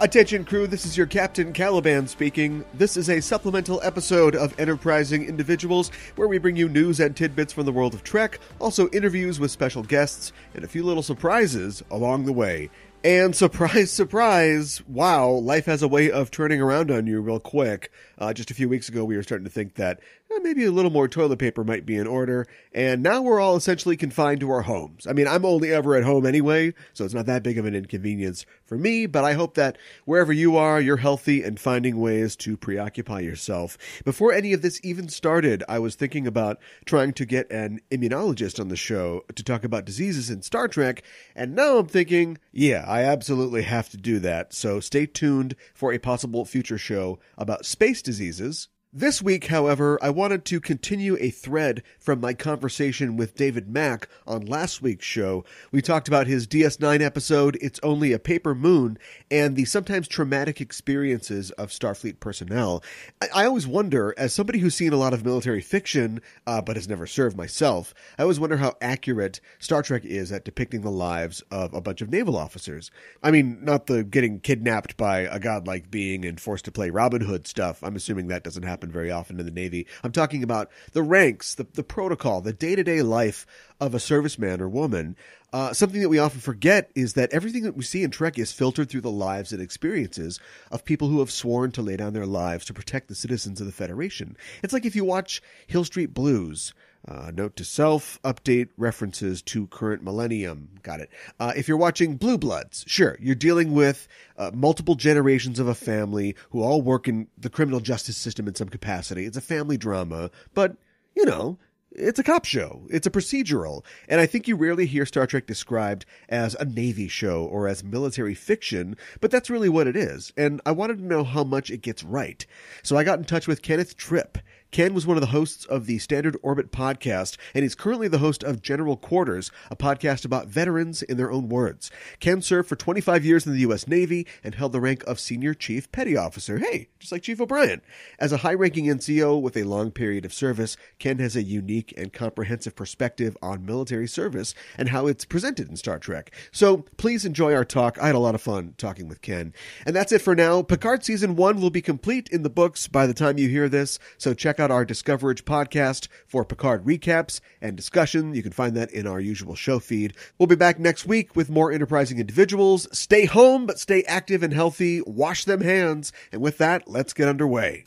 Attention crew, this is your Captain Caliban speaking. This is a supplemental episode of Enterprising Individuals where we bring you news and tidbits from the world of Trek, also interviews with special guests, and a few little surprises along the way. And surprise, surprise, wow, life has a way of turning around on you real quick. Just a few weeks ago, we were starting to think that maybe a little more toilet paper might be in order, and now we're all essentially confined to our homes. I mean, I'm only ever at home anyway, so it's not that big of an inconvenience for me, but I hope that wherever you are, you're healthy and finding ways to preoccupy yourself. Before any of this even started, I was thinking about trying to get an immunologist on the show to talk about diseases in Star Trek, and now I'm thinking, yeah, I absolutely have to do that, so stay tuned for a possible future show about space diseases. This week, however, I wanted to continue a thread from my conversation with David Mack on last week's show. We talked about his DS9 episode, It's Only a Paper Moon, and the sometimes traumatic experiences of Starfleet personnel. I always wonder, as somebody who's seen a lot of military fiction, but has never served myself, I always wonder how accurate Star Trek is at depicting the lives of a bunch of naval officers. I mean, not the getting kidnapped by a godlike being and forced to play Robin Hood stuff. I'm assuming that doesn't happen very often in the Navy. I'm talking about the ranks, the protocol, the day-to-day life of a serviceman or woman. Something that we often forget is that everything that we see in Trek is filtered through the lives and experiences of people who have sworn to lay down their lives to protect the citizens of the Federation. It's like if you watch Hill Street Blues, note to self, update references to current millennium. Got it. If you're watching Blue Bloods, sure, you're dealing with multiple generations of a family who all work in the criminal justice system in some capacity. It's a family drama, but, you know, it's a cop show. It's a procedural. And I think you rarely hear Star Trek described as a Navy show or as military fiction, but that's really what it is. And I wanted to know how much it gets right. So I got in touch with Kenneth Tripp. Ken was one of the hosts of the Standard Orbit podcast, and he's currently the host of General Quarters, a podcast about veterans in their own words. Ken served for 25 years in the U.S. Navy and held the rank of Senior Chief Petty Officer. Hey, just like Chief O'Brien. As a high-ranking NCO with a long period of service, Ken has a unique and comprehensive perspective on military service and how it's presented in Star Trek. So please enjoy our talk. I had a lot of fun talking with Ken. And that's it for now. Picard Season 1 will be complete in the books by the time you hear this, so check out our Discoverage podcast for Picard recaps and discussion. You can find that in our usual show feed. We'll be back next week with more enterprising individuals. Stay home, but stay active and healthy. Wash them hands. And with that, let's get underway.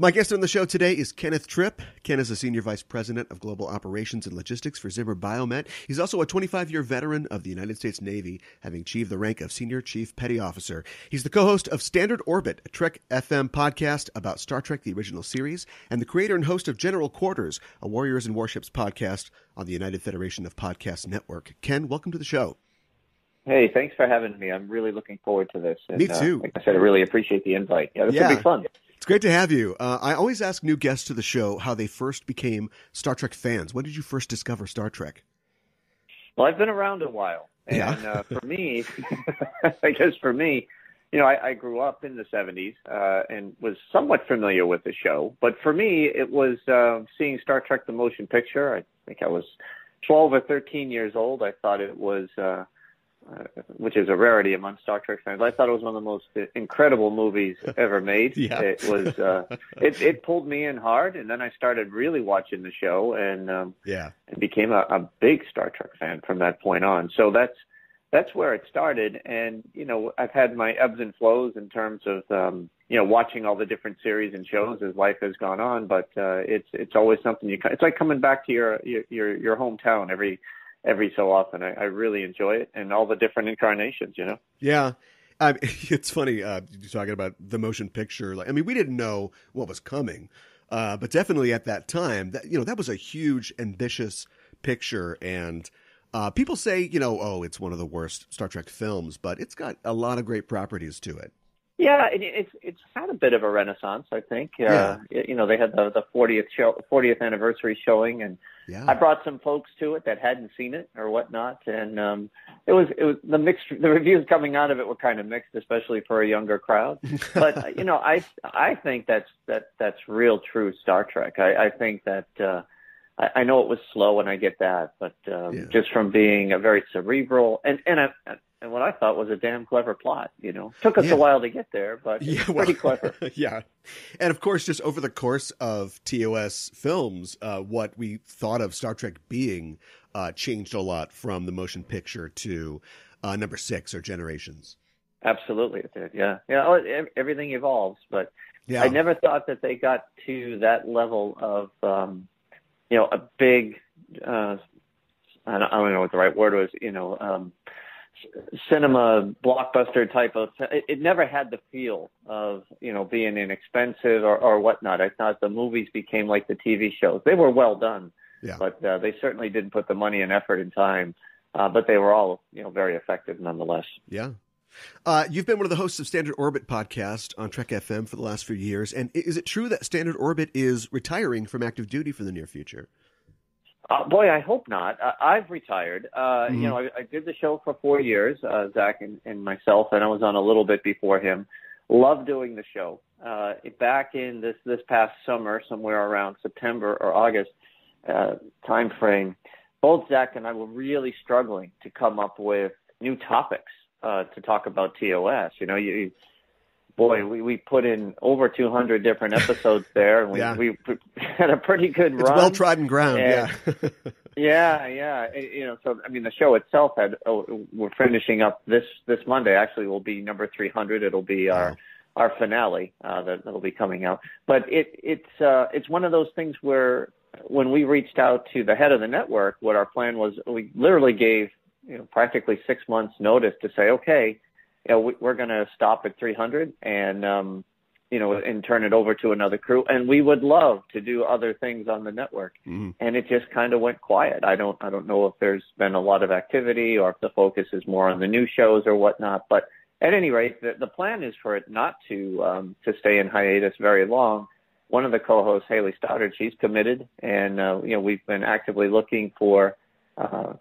My guest on the show today is Kenneth Tripp. Ken is a Senior Vice President of Global Operations and Logistics for Zimmer Biomet. He's also a 25-year veteran of the United States Navy, having achieved the rank of Senior Chief Petty Officer. He's the co-host of Standard Orbit, a Trek FM podcast about Star Trek, the original series, and the creator and host of General Quarters, a Warriors and Warships podcast on the United Federation of Podcast Network. Ken, welcome to the show. Hey, thanks for having me. I'm really looking forward to this. And, me too. Like I said, I really appreciate the invite. Yeah, this will be fun. It's great to have you. I always ask new guests to the show how they first became Star Trek fans. When did you first discover Star Trek? Well, I've been around a while. And for me, I guess for me, you know, I grew up in the 70s and was somewhat familiar with the show. But for me, it was seeing Star Trek the Motion Picture. I think I was 12 or 13 years old. I thought it was... which is a rarity among Star Trek fans. I thought it was one of the most incredible movies ever made. It was, it pulled me in hard, and then I started really watching the show and became a big Star Trek fan from that point on. So that's where it started. And, you know, I've had my ebbs and flows in terms of, you know, watching all the different series and shows as life has gone on. But it's always something it's like coming back to your hometown every so often. I really enjoy it and all the different incarnations, you know? Yeah. It's funny, you're talking about the motion picture. Like, I mean, we didn't know what was coming, but definitely at that time, that was a huge, ambitious picture. And people say, it's one of the worst Star Trek films, but it's got a lot of great properties to it. Yeah, it's had a bit of a renaissance, I think. They had the 40th anniversary showing, and I brought some folks to it that hadn't seen it or whatnot, and it was the reviews coming out of it were kind of mixed, especially for a younger crowd. But I think that's real true Star Trek. I think that I know it was slow, and I get that, but just from being a very cerebral and and what I thought was a damn clever plot. Took us a while to get there, but it's pretty clever. Yeah. And of course, just over the course of TOS films, what we thought of Star Trek being changed a lot from the motion picture to number 6 or Generations. Absolutely, it did. Yeah. Everything evolves, but I never thought that they got to that level of, a big, I don't know what the right word was, cinema blockbuster type of. It never had the feel of, being inexpensive or whatnot. I thought the movies became like the TV shows. They were well done, but they certainly didn't put the money and effort and time. But they were all, very effective nonetheless. Yeah. You've been one of the hosts of Standard Orbit podcast on Trek FM for the last few years. And is it true that Standard Orbit is retiring from active duty for the near future? Boy, I hope not. I've retired. I did the show for 4 years, Zach and myself, and I was on a little bit before him. Loved doing the show. Back in this past summer, somewhere around September or August time frame, both Zach and I were really struggling to come up with new topics to talk about TOS. We put in over 200 different episodes there, and we had a pretty good run. It's well-trodden ground, yeah. So, the show itself we're finishing up this Monday. Actually, will be number 300. It'll be our finale that'll be coming out. But it's one of those things where when we reached out to the head of the network, what our plan was, we literally gave practically 6 months notice to say, okay, we're going to stop at 300 and and turn it over to another crew, and we would love to do other things on the network. And it just kind of went quiet. I don't know if there's been a lot of activity or if the focus is more on the new shows or whatnot. But at any rate, the plan is for it not to stay in hiatus very long. One of the co-hosts, Haley Stoddard, she's committed, and we've been actively looking for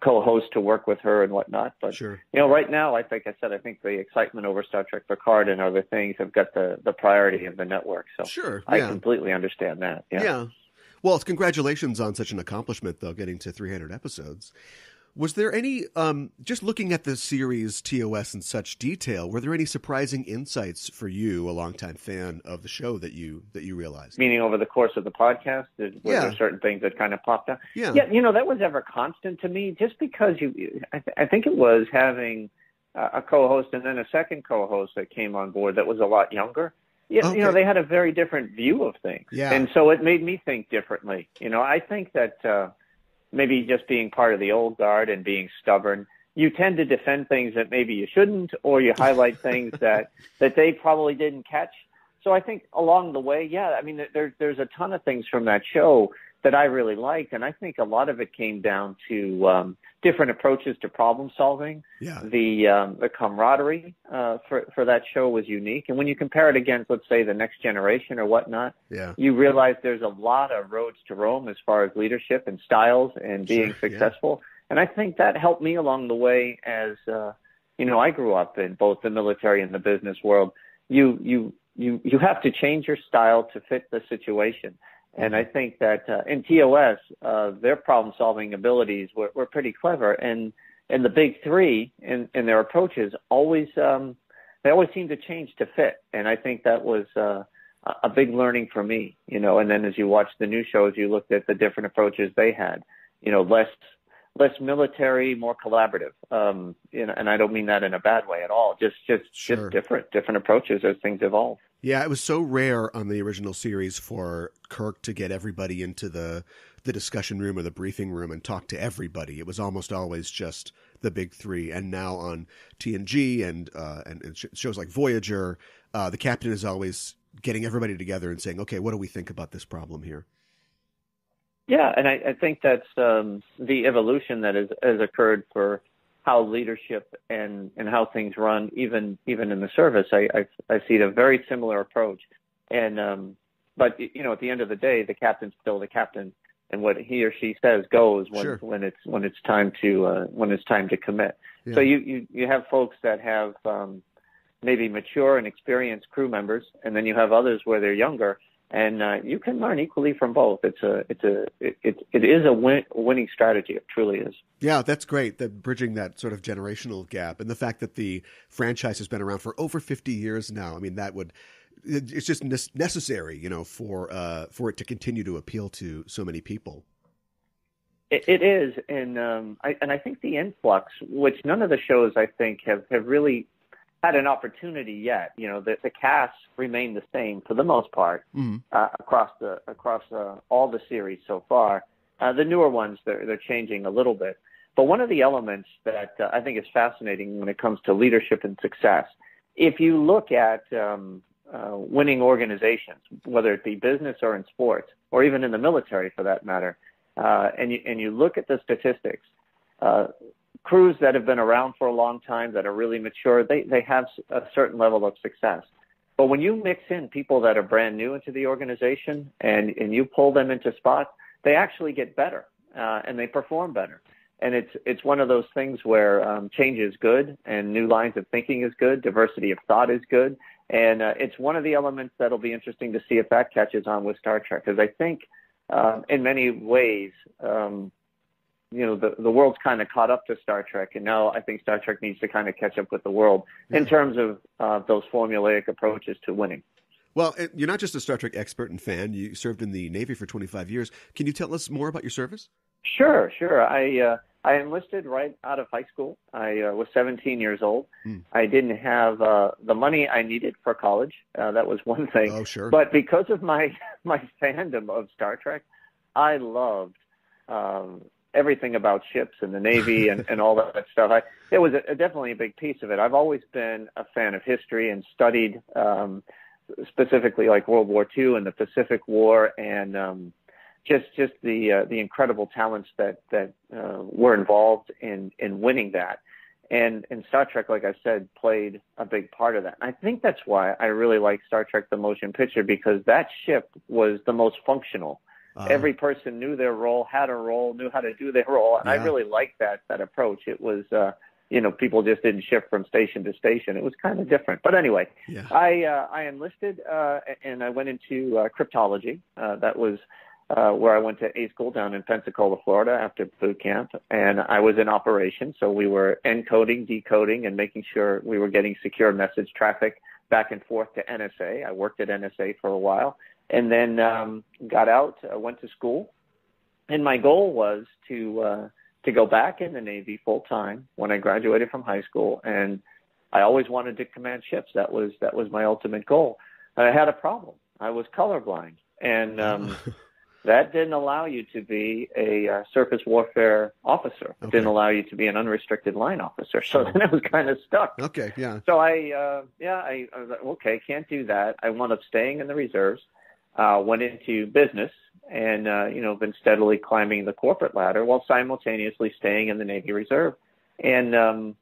co-host to work with her and whatnot. But, right now, I think the excitement over Star Trek Picard and other things have got the priority of the network. So I completely understand that. Yeah. Well, it's congratulations on such an accomplishment, though, getting to 300 episodes. Was there any, just looking at the series TOS in such detail, were there any surprising insights for you, a longtime fan of the show, that you realized? Meaning over the course of the podcast, were there certain things that kind of popped up? Yeah, that was ever constant to me, just because I think it was having a co-host and then a second co-host that came on board that was a lot younger. Yeah, they had a very different view of things. Yeah. And so it made me think differently. I think that maybe just being part of the old guard and being stubborn, you tend to defend things that maybe you shouldn't, or you highlight things that they probably didn't catch. So I think along the way, there's a ton of things from that show that I really liked, and I think a lot of it came down to different approaches to problem solving. Yeah. The camaraderie for that show was unique, and when you compare it against, let's say, the Next Generation or whatnot, you realize there's a lot of roads to Rome as far as leadership and styles and being successful. And I think that helped me along the way as I grew up in both the military and the business world. You have to change your style to fit the situation. And I think that in TOS, their problem-solving abilities were pretty clever. And the big three in their approaches they always seem to change to fit. And I think that was a big learning for me, And then as you watch the new shows, you looked at the different approaches they had, less military, more collaborative. And I don't mean that in a bad way at all. Just different approaches as things evolve. Yeah, it was so rare on the original series for Kirk to get everybody into the discussion room or the briefing room and talk to everybody. It was almost always just the big three. And now on TNG and shows like Voyager, the captain is always getting everybody together and saying, okay, what do we think about this problem here? Yeah, and I think that's the evolution that has occurred for how leadership and how things run, even in the service. I see a very similar approach. And but at the end of the day, the captain's still the captain, and what he or she says goes when it's time to commit. Yeah. So you have folks that have maybe mature and experienced crew members, and then you have others where they're younger. And you can learn equally from both. It is a winning strategy. It truly is. Yeah, that's great. That bridging that sort of generational gap, and the fact that the franchise has been around for over 50 years now. I mean, it's just necessary, for it to continue to appeal to so many people. It is, and I think the influx, which none of the shows I think have really had an opportunity yet. The cast remain the same for the most part across all the series so far. The newer ones, they're changing a little bit. But one of the elements that I think is fascinating when it comes to leadership and success, if you look at winning organizations, whether it be business or in sports, or even in the military for that matter, and you look at the statistics, crews that have been around for a long time, that are really mature, they have a certain level of success. But when you mix in people that are brand new into the organization and you pull them into spots, they actually get better and they perform better. And it's one of those things where change is good and new lines of thinking is good, diversity of thought is good. And it's one of the elements that'll be interesting to see if that catches on with Star Trek, because I think in many ways, the world's kind of caught up to Star Trek, and now I think Star Trek needs to kind of catch up with the world in terms of those formulaic approaches to winning. Well, you're not just a Star Trek expert and fan. You served in the Navy for 25 years. Can you tell us more about your service? Sure. I enlisted right out of high school. I was 17 years old. I didn't have the money I needed for college. That was one thing. Oh, sure. But because of my fandom of Star Trek, I loved everything about ships and the Navy and all that stuff. It was definitely a big piece of it. I've always been a fan of history and studied specifically like World War II and the Pacific War, and just the incredible talents that were involved in winning that. And Star Trek, like I said, played a big part of that. And I think that's why I really like Star Trek the Motion Picture, because that ship was the most functional. Every person knew their role, had a role, knew how to do their role. And I really liked that approach. It was, people just didn't shift from station to station. It was kind of different. But anyway, I enlisted and I went into cryptology. That was where I went to A school down in Pensacola, Florida after boot camp. And I was in operations. So we were encoding, decoding, and making sure we were getting secure message traffic back and forth to NSA. I worked at NSA for a while. And then got out, went to school, and my goal was to go back in the Navy full time when I graduated from high school. And I always wanted to command ships. That was my ultimate goal. And I had a problem. I was colorblind, and that didn't allow you to be a surface warfare officer. It didn't allow you to be an unrestricted line officer. So then I was kind of stuck. Okay, yeah. So I was like, okay, can't do that. I wound up staying in the reserves. Went into business and, been steadily climbing the corporate ladder while simultaneously staying in the Navy Reserve. And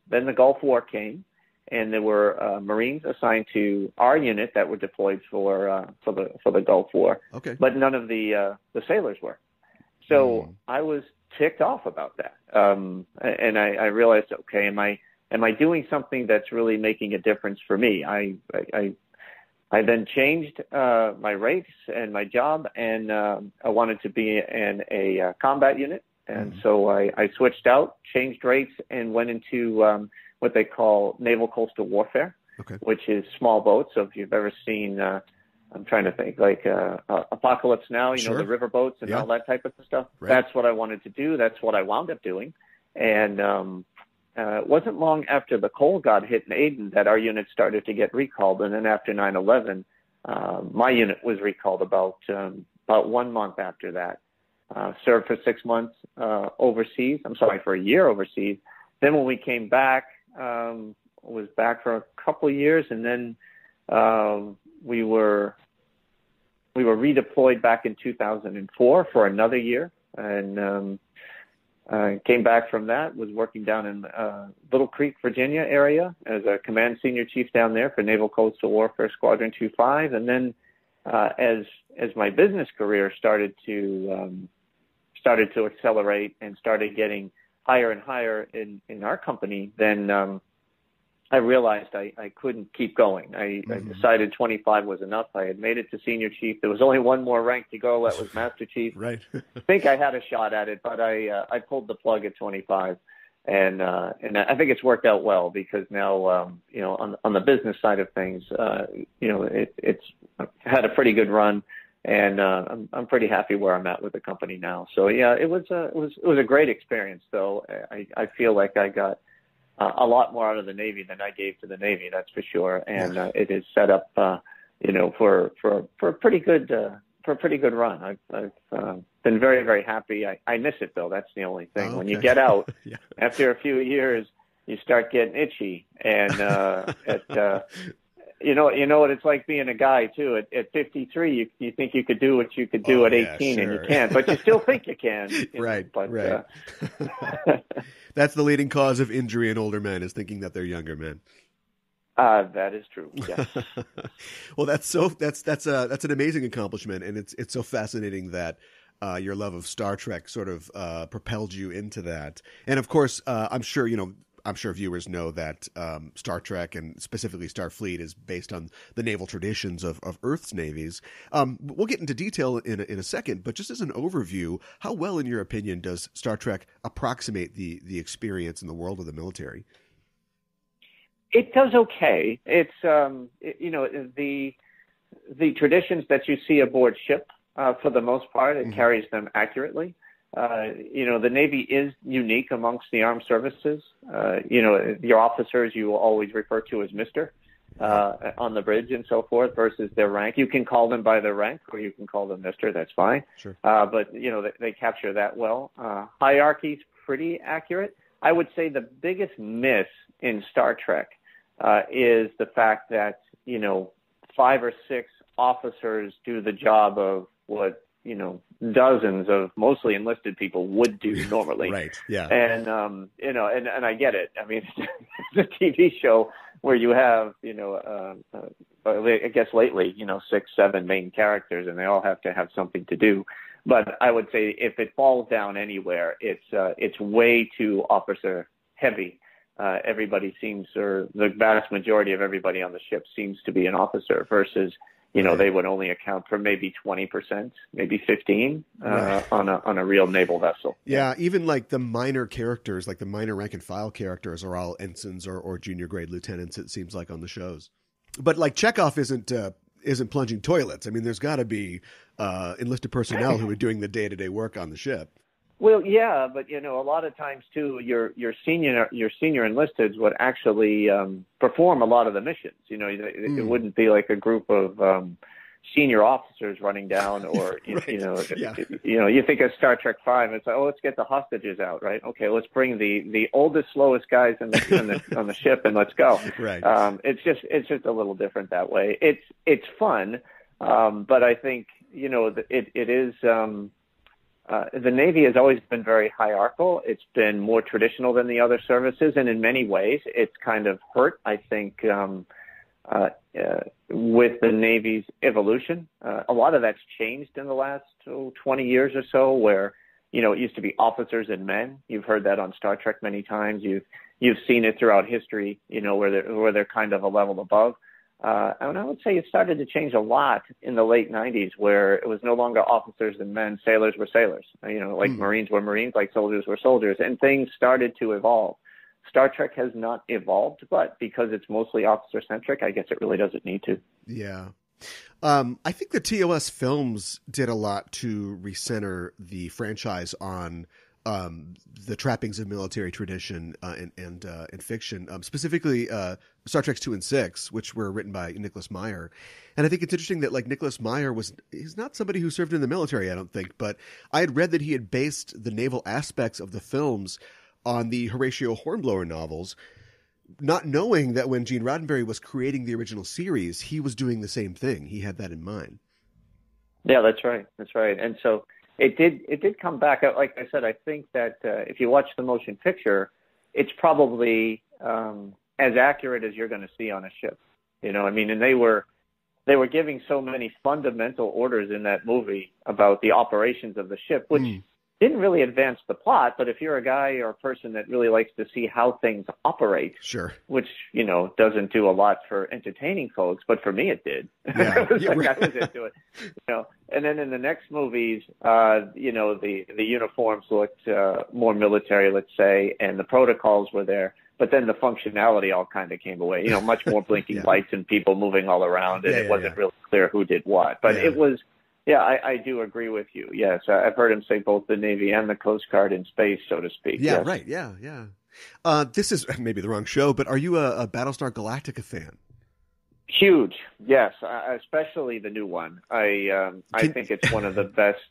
then the Gulf War came, and there were Marines assigned to our unit that were deployed for the Gulf War. Okay. But none of the sailors were. So I was ticked off about that. And I realized, okay, am I doing something that's really making a difference for me? I then changed my rates and my job, and I wanted to be in a combat unit. And so I switched out, changed rates, and went into what they call naval coastal warfare, which is small boats. So if you've ever seen, I'm trying to think, like Apocalypse Now, the river boats and all that type of stuff. Right. That's what I wanted to do. That's what I wound up doing. And it wasn't long after the cold got hit in Aden that our unit started to get recalled. And then after 9/11, my unit was recalled about 1 month after that. Served for 6 months overseas. For a year overseas. Then when we came back, was back for a couple of years, and then we were redeployed back in 2004 for another year, and came back from that, was working down in Little Creek, Virginia area as a command senior chief down there for Naval Coastal Warfare Squadron 25. And then as my business career started to accelerate and started getting higher and higher in our company, then I realized I couldn't keep going. I decided 25 was enough. I had made it to senior chief. There was only one more rank to go. That was master chief. Right. I think I had a shot at it, but I pulled the plug at 25, and I think it's worked out well because now you know, on the business side of things, you know, it's had a pretty good run, and I'm pretty happy where I'm at with the company now. So yeah, it was a great experience. Though I feel like I got a lot more out of the Navy than I gave to the Navy, that's for sure. And it is set up, you know, for a pretty good run. I've been very, very happy. I miss it though. That's the only thing. When you get out after a few years, you start getting itchy, and you know what it's like being a guy too. At 53, you think you could do what you could do at 18, and you can't, but you still think you can. Right. But, right. That's the leading cause of injury in older men, is thinking that they're younger men. That is true. Yes. Well, that's an amazing accomplishment, and it's so fascinating that your love of Star Trek sort of propelled you into that. And of course, I'm sure viewers know that Star Trek, and specifically Starfleet, is based on the naval traditions of Earth's navies. We'll get into detail in a second, but just as an overview, how well, in your opinion, does Star Trek approximate the experience in the world of the military? It does okay. It's you know, the traditions that you see aboard ship, for the most part, it carries them accurately. You know, the Navy is unique amongst the armed services. You know, your officers you will always refer to as Mr. On the bridge and so forth versus their rank. You can call them by their rank, or you can call them Mr. That's fine. Sure. But, you know, they capture that well. Hierarchy's pretty accurate. I would say the biggest miss in Star Trek is the fact that, you know, 5 or 6 officers do the job of what, you know, dozens of mostly enlisted people would do normally. Right. Yeah. And, you know, and I get it. I mean, it's a TV show where you have, you know, I guess lately, you know, 6, 7 main characters, and they all have to have something to do. But I would say if it falls down anywhere, it's way too officer heavy. Everybody seems, or the vast majority of everybody on the ship seems to be an officer versus, you know, they would only account for maybe 20%, maybe 15 on a real naval vessel. Yeah, even like the minor characters, like the minor rank and file characters, are all ensigns or junior grade lieutenants, it seems like, on the shows. But like Chekhov isn't plunging toilets. I mean, there's got to be enlisted personnel who are doing the day-to-day work on the ship. Well, yeah, but you know, a lot of times too, your senior enlisteds would actually perform a lot of the missions. You know, it wouldn't be like a group of senior officers running down, or you know, you know, you think of Star Trek V, it's like, oh, let's get the hostages out, right? Okay, let's bring the oldest, slowest guys on the ship, and let's go. Right. It's just a little different that way. It's fun, but I think, you know, it is. The Navy has always been very hierarchical. It's been more traditional than the other services, and in many ways, it's kind of hurt, I think, with the Navy's evolution. A lot of that's changed in the last 20 years or so, where, you know, it used to be officers and men. You've heard that on Star Trek many times. You've seen it throughout history, you know, where they're kind of a level above. And I would say it started to change a lot in the late 90s, where it was no longer officers and men, sailors were sailors. You know, like Marines were Marines, like soldiers were soldiers, and things started to evolve. Star Trek has not evolved, but because it's mostly officer-centric, I guess it really doesn't need to. Yeah. I think the TOS films did a lot to recenter the franchise on the trappings of military tradition and fiction, specifically Star Trek 2 and 6, which were written by Nicholas Meyer. And I think it's interesting that, like, Nicholas Meyer he's not somebody who served in the military, I don't think, but I had read that he had based the naval aspects of the films on the Horatio Hornblower novels, not knowing that when Gene Roddenberry was creating the original series, he was doing the same thing. He had that in mind. Yeah, that's right. That's right. And so it did come back. Like I said, I think that if you watch the motion picture, it's probably as accurate as you're going to see on a ship. You know, I mean, and they were giving so many fundamental orders in that movie about the operations of the ship, which didn't really advance the plot, but if you're a guy or a person that really likes to see how things operate, sure, which, doesn't do a lot for entertaining folks, but for me it did. Yeah. I was into it. And then in the next movies, the uniforms looked more military, let's say, and the protocols were there. But then the functionality all kind of came away, much more blinking lights and people moving all around, and it wasn't really clear who did what. But it was, I do agree with you. Yes, I've heard him say both the Navy and the Coast Guard in space, so to speak. Yeah, yes. right, yeah. This is maybe the wrong show, but are you a Battlestar Galactica fan? Huge, yes, especially the new one. I think it's one of the best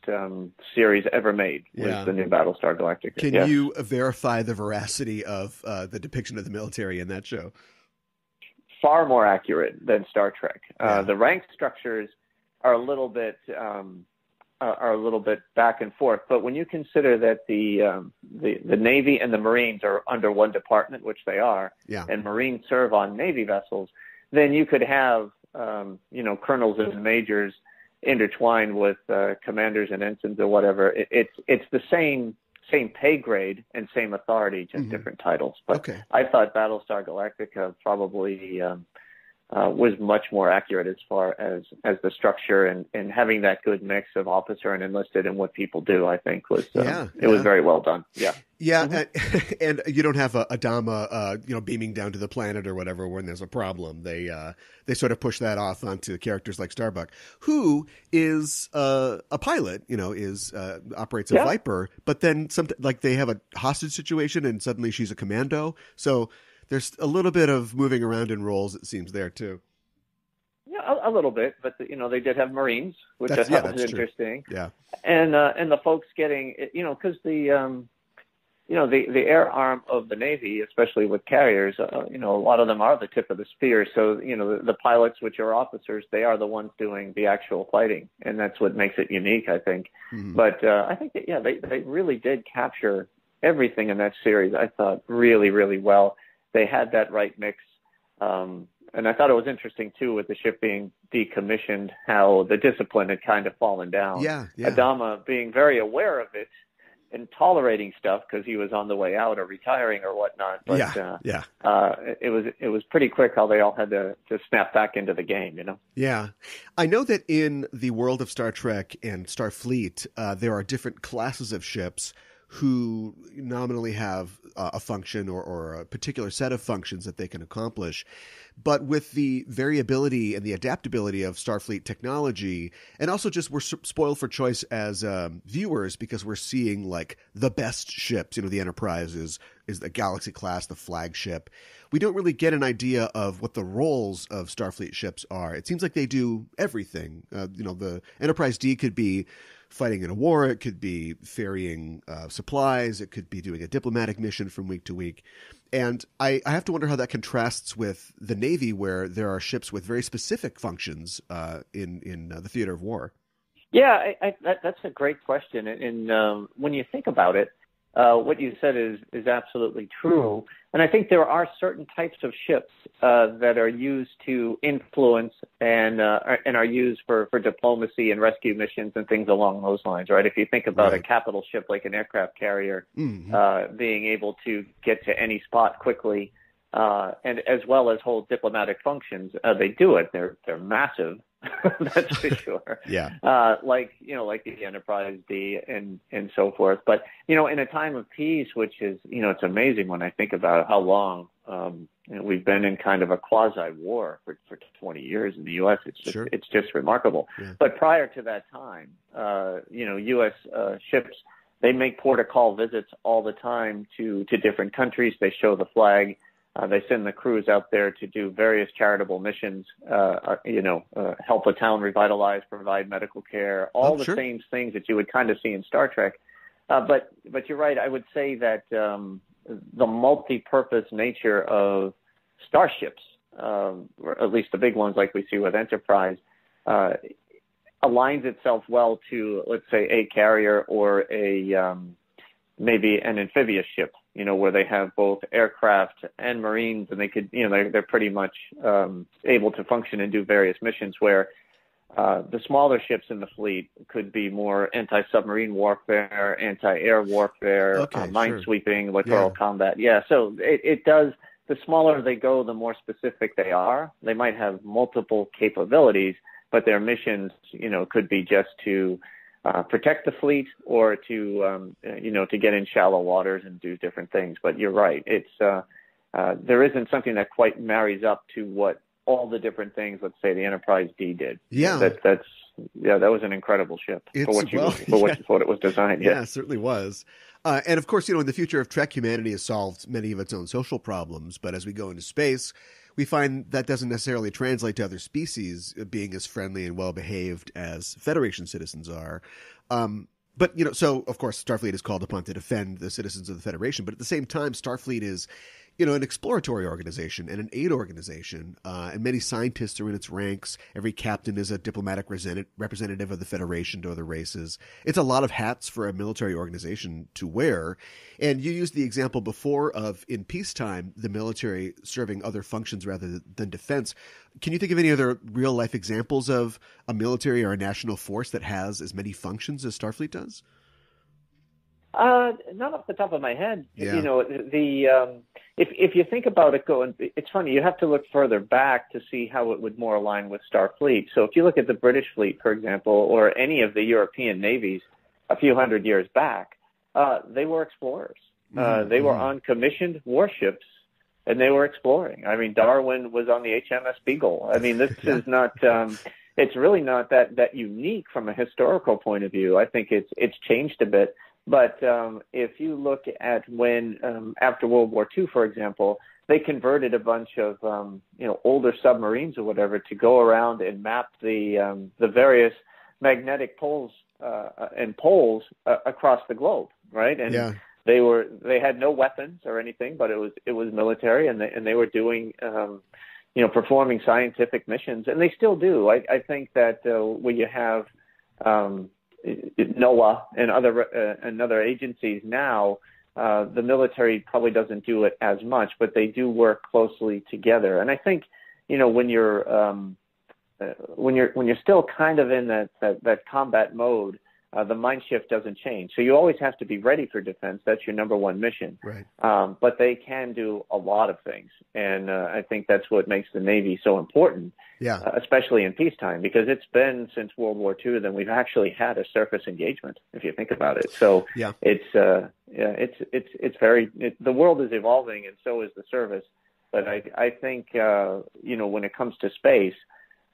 series ever made. Was the new Battlestar Galactica. Can you verify the veracity of the depiction of the military in that show? Far more accurate than Star Trek. The rank structures are a little bit back and forth, but when you consider that the Navy and the Marines are under one department, which they are, and Marines serve on Navy vessels, then you could have, colonels and majors intertwined with commanders and ensigns or whatever. It's the same pay grade and same authority, just different titles. But I thought Battlestar Galactica probably was much more accurate as far as the structure and having that good mix of officer and enlisted and what people do. I think was was very well done. And you don't have Adama beaming down to the planet or whatever when there's a problem. They sort of push that off onto characters like Starbuck, who is a pilot, operates a Viper, but then they have a hostage situation and suddenly she's a commando. So there's a little bit of moving around in roles, it seems, there too. Yeah, a little bit, but they did have Marines, which I thought was interesting. True. Yeah, and the folks getting, because the air arm of the Navy, especially with carriers, a lot of them are the tip of the spear. So the pilots, which are officers, they are the ones doing the actual fighting, and that's what makes it unique, I think. Mm-hmm. But I think that they really did capture everything in that series. I thought really, really well. They had that right mix. And I thought it was interesting, too, with the ship being decommissioned, how the discipline had kind of fallen down. Yeah. Adama being very aware of it and tolerating stuff because he was on the way out or retiring or whatnot. But it was pretty quick how they all had to snap back into the game, Yeah. I know that in the world of Star Trek and Starfleet, there are different classes of ships who nominally have a function or a particular set of functions that they can accomplish. But with the variability and the adaptability of Starfleet technology, and also just we're spoiled for choice as viewers because we're seeing like the best ships, the Enterprise is the Galaxy class, the flagship. We don't really get an idea of what the roles of Starfleet ships are. It seems like they do everything. The Enterprise D could be fighting in a war. It could be ferrying supplies. It could be doing a diplomatic mission from week to week. And I have to wonder how that contrasts with the Navy, where there are ships with very specific functions in the theater of war. Yeah, that's a great question. And when you think about it, what you said is absolutely true. And I think there are certain types of ships that are used to influence and are used for diplomacy and rescue missions and things along those lines, right? If you think about a capital ship like an aircraft carrier, being able to get to any spot quickly, and as well as hold diplomatic functions, they do it. They're massive. That's for sure. Like the Enterprise D and so forth. But, in a time of peace, which is, it's amazing when I think about how long, we've been in kind of a quasi war for 20 years in the U.S. It's just remarkable. Yeah. But prior to that time, U.S. ships, they make port of call visits all the time to different countries. They show the flag. They send the crews out there to do various charitable missions, help a town revitalize, provide medical care, all the same things that you would kind of see in Star Trek. But you're right. I would say that the multi-purpose nature of starships, or at least the big ones like we see with Enterprise, aligns itself well to, let's say, a carrier or maybe an amphibious ship, where they have both aircraft and Marines, and they could, they're pretty much able to function and do various missions where The smaller ships in the fleet could be more anti-submarine warfare, anti-air warfare, minesweeping, littoral combat. Yeah, so it does. The smaller they go, the more specific they are. They might have multiple capabilities, but their missions, could be just to protect the fleet or to, to get in shallow waters and do different things. But you're right. It's there isn't something that quite marries up to what all the different things, let's say, the Enterprise D did. Yeah. That was an incredible ship for what it was designed. Yeah, it certainly was. And of course, in the future of Trek, humanity has solved many of its own social problems. But as we go into space, we find that doesn't necessarily translate to other species being as friendly and well-behaved as Federation citizens are. But, so, of course, Starfleet is called upon to defend the citizens of the Federation. But at the same time, Starfleet is, an exploratory organization and an aid organization. And many scientists are in its ranks. Every captain is a diplomatic representative of the Federation to other races. It's a lot of hats for a military organization to wear. And you used the example before of, in peacetime, the military serving other functions rather than defense. Can you think of any other real-life examples of a military or a national force that has as many functions as Starfleet does? Not off the top of my head. Yeah. If you think about it, it's funny. You have to look further back to see how it would more align with Starfleet. So if you look at the British fleet, for example, or any of the European navies a few hundred years back, they were explorers. They were on commissioned warships, and they were exploring. I mean, Darwin was on the HMS Beagle. I mean, this is not. It's really not that unique from a historical point of view. I think it's changed a bit. But if you look at when, after World War II, for example, they converted a bunch of, older submarines or whatever to go around and map the various magnetic poles and poles across the globe, right? And they had no weapons or anything, but it was military, and they were doing, performing scientific missions, and they still do. I think that when you have NOAA and other agencies now, the military probably doesn't do it as much, but they do work closely together. And I think, when you're still kind of in that combat mode, the mind shift doesn't change. So you always have to be ready for defense. That's your number one mission. Right. But they can do a lot of things. And I think that's what makes the Navy so important, especially in peacetime, because it's been since World War II that we've actually had a surface engagement, if you think about it. So it's the world is evolving, and so is the service. But I think, when it comes to space,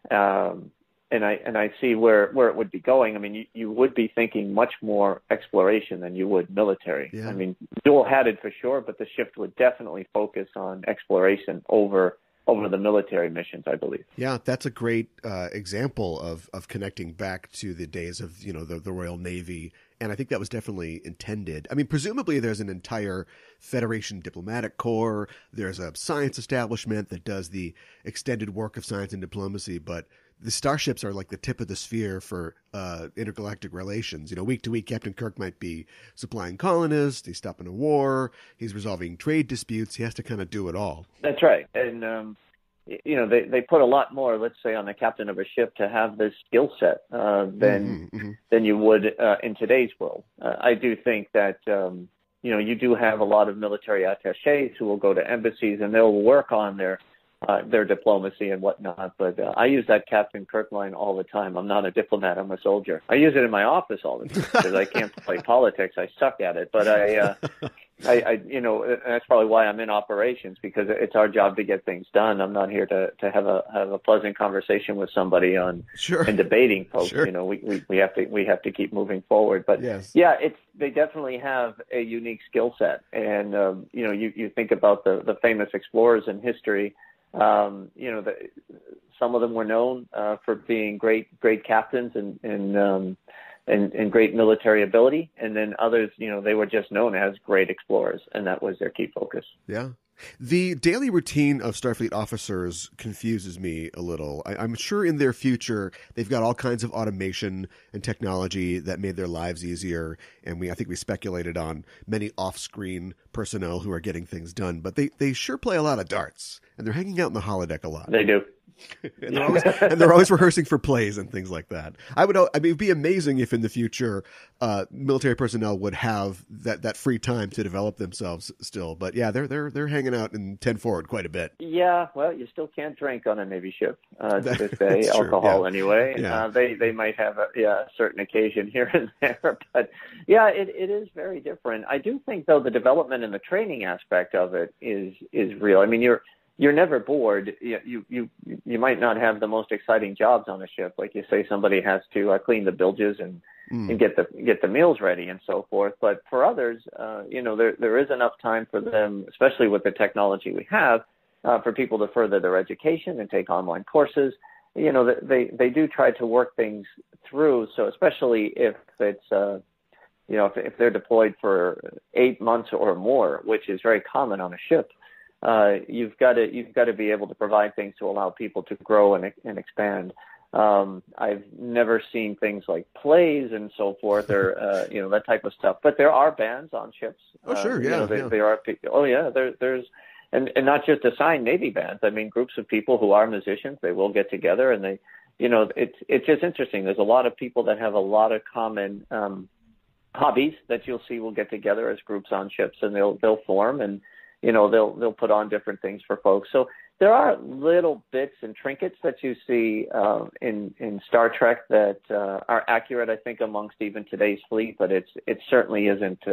and I see where it would be going. I mean, you would be thinking much more exploration than you would military. Yeah. I mean, dual-hatted for sure, but the shift would definitely focus on exploration over the military missions, I believe. Yeah, that's a great example of connecting back to the days of the Royal Navy, and I think that was definitely intended. I mean, presumably there's an entire Federation diplomatic corps. There's a science establishment that does the extended work of science and diplomacy, but the starships are like the tip of the sphere for intergalactic relations. Week to week, Captain Kirk might be supplying colonists. He's stopping a war. He's resolving trade disputes. He has to kind of do it all. That's right. And, they put a lot more, let's say, on the captain of a ship to have this skill set than you would in today's world. I do think that, you do have a lot of military attachés who will go to embassies and they'll work on their diplomacy and whatnot. But I use that Captain Kirk line all the time. I'm not a diplomat. I'm a soldier. I use it in my office all the time because I can't play politics. I suck at it. But I that's probably why I'm in operations, because it's our job to get things done. I'm not here to have a pleasant conversation with somebody and debating folks. Sure. We have to keep moving forward. But they definitely have a unique skill set. And you think about the famous explorers in history. Some of them were known for being great captains and great military ability, and then others, they were just known as great explorers, and that was their key focus. Yeah. The daily routine of Starfleet officers confuses me a little. I'm sure in their future they've got all kinds of automation and technology that made their lives easier, and I think we speculated on many off-screen personnel who are getting things done, but they sure play a lot of darts, and they're hanging out in the holodeck a lot. They do. And they're always rehearsing for plays and things like that. I mean, it'd be amazing if in the future, military personnel would have that free time to develop themselves still. But yeah, they're hanging out in 10 forward quite a bit. Yeah, well, you still can't drink on a Navy ship to this day, alcohol anyway. Yeah. They might have a certain occasion here and there, but yeah, it is very different. I do think though the development and the training aspect of it is real. I mean, you're never bored. You might not have the most exciting jobs on a ship, like you say, somebody has to clean the bilges and get the meals ready and so forth. But for others, there is enough time for them, especially with the technology we have, for people to further their education and take online courses. They do try to work things through. So especially if it's if they're deployed for 8 months or more, which is very common on a ship. You've got to be able to provide things to allow people to grow and expand. I've never seen things like plays and so forth, or that type of stuff. But there are bands on ships. Oh, sure, yeah. There are. Oh, yeah. There's and not just assigned Navy bands. I mean, groups of people who are musicians. They will get together, and they, it's just interesting. There's a lot of people that have a lot of common hobbies that you'll see will get together as groups on ships, and they'll form and. They'll put on different things for folks. So there are little bits and trinkets that you see in Star Trek that are accurate, I think, amongst even today's fleet, but it certainly isn't.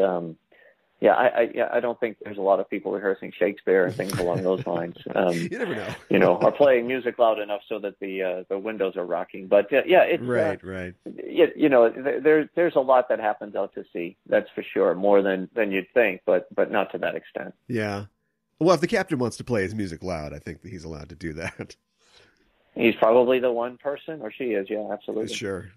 I don't think there's a lot of people rehearsing Shakespeare and things along those lines. You never know. Or playing music loud enough so that the windows are rocking. But it's right. There's a lot that happens out to sea. That's for sure, more than you'd think, but not to that extent. Yeah. Well, if the captain wants to play his music loud, I think that he's allowed to do that. He's probably the one person, or she is. Yeah, absolutely. Sure.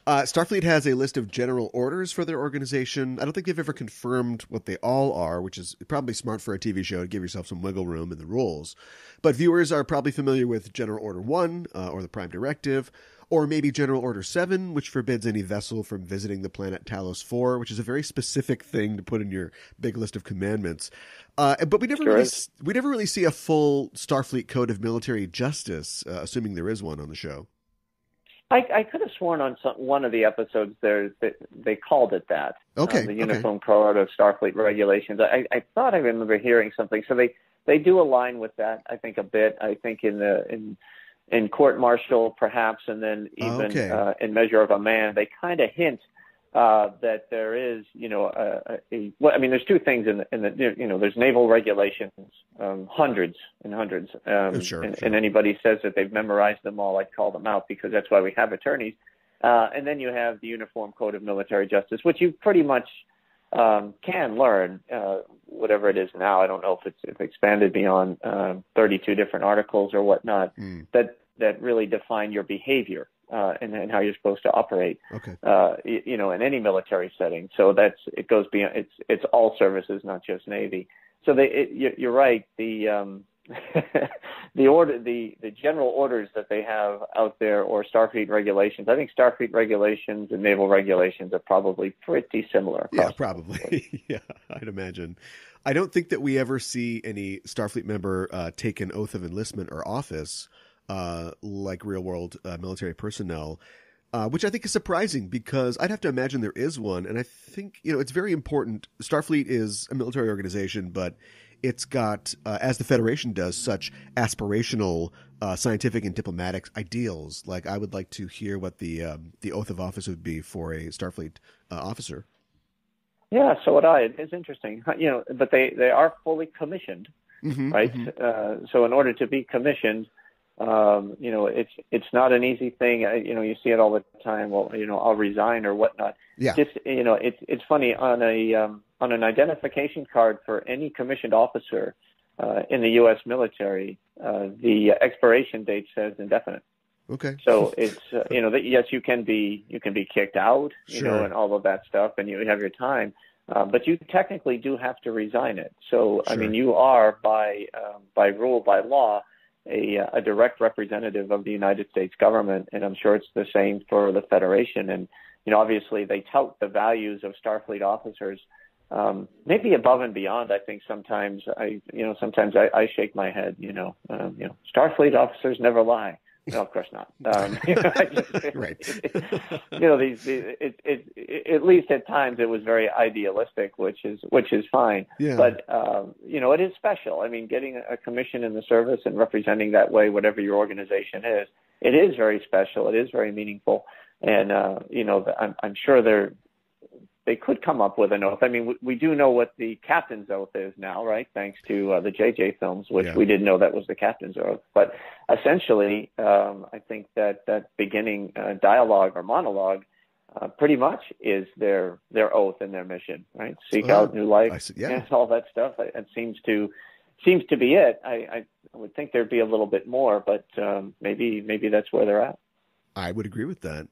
Starfleet has a list of general orders for their organization. I don't think they've ever confirmed what they all are, which is probably smart for a TV show to give yourself some wiggle room in the rules. But viewers are probably familiar with General Order 1, or the Prime Directive, or maybe General Order 7, which forbids any vessel from visiting the planet Talos 4, which is a very specific thing to put in your big list of commandments. But we never really see a full Starfleet Code of Military Justice, assuming there is one on the show. I could have sworn on one of the episodes there that they called it that. Okay. The Uniform Code of Starfleet Regulations. I thought I remember hearing something. So they do align with that, I think, a bit. I think in Court Martial, perhaps, and then even in Measure of a Man, they kind of hint that there is, there's two things in the there's naval regulations, hundreds and hundreds. And anybody says that they've memorized them all, I'd call them out, because that's why we have attorneys. And then you have the Uniform Code of Military Justice, which you pretty much can learn, whatever it is now. I don't know if it's expanded beyond 32 different articles or whatnot, that really define your behavior. And how you're supposed to operate, in any military setting. So it goes beyond. It's all services, not just Navy. So you're right. The the general orders that they have out there, or Starfleet regulations. I think Starfleet regulations and naval regulations are probably pretty similar. Yeah, probably. Yeah, I'd imagine. I don't think that we ever see any Starfleet member take an oath of enlistment or office. Like real-world military personnel, which I think is surprising, because I'd have to imagine there is one. And I think, it's very important. Starfleet is a military organization, but it's got, as the Federation does, such aspirational scientific and diplomatic ideals. Like, I would like to hear what the oath of office would be for a Starfleet officer. Yeah, so would I. It's interesting. But they are fully commissioned, right? Mm-hmm. So in order to be commissioned, it's not an easy thing. You see it all the time. Well, I'll resign or whatnot. Yeah. Just, it's funny, on an identification card for any commissioned officer in the U.S. military, the expiration date says indefinite. Okay. So it's yes, you can be kicked out, sure, and all of that stuff, and you have your time. But you technically do have to resign it. So sure. I mean, you are by rule, by law, a direct representative of the United States government, and I'm sure it's the same for the Federation. And obviously they tout the values of Starfleet officers, maybe above and beyond. I think sometimes I shake my head. Starfleet officers never lie. No, of course not. Right. At least at times it was very idealistic, which is fine. Yeah. But it is special. I mean, getting a commission in the service and representing that way, whatever your organization is, it is very special. It is very meaningful, and I'm sure they could come up with an oath. I mean, we do know what the captain's oath is now, right? Thanks to the JJ films, which we didn't know that was the captain's oath. But essentially, I think that beginning dialogue or monologue pretty much is their oath and their mission, right? Seek out new life, and all that stuff. It seems to be it. I would think there'd be a little bit more, but maybe that's where they're at. I would agree with that.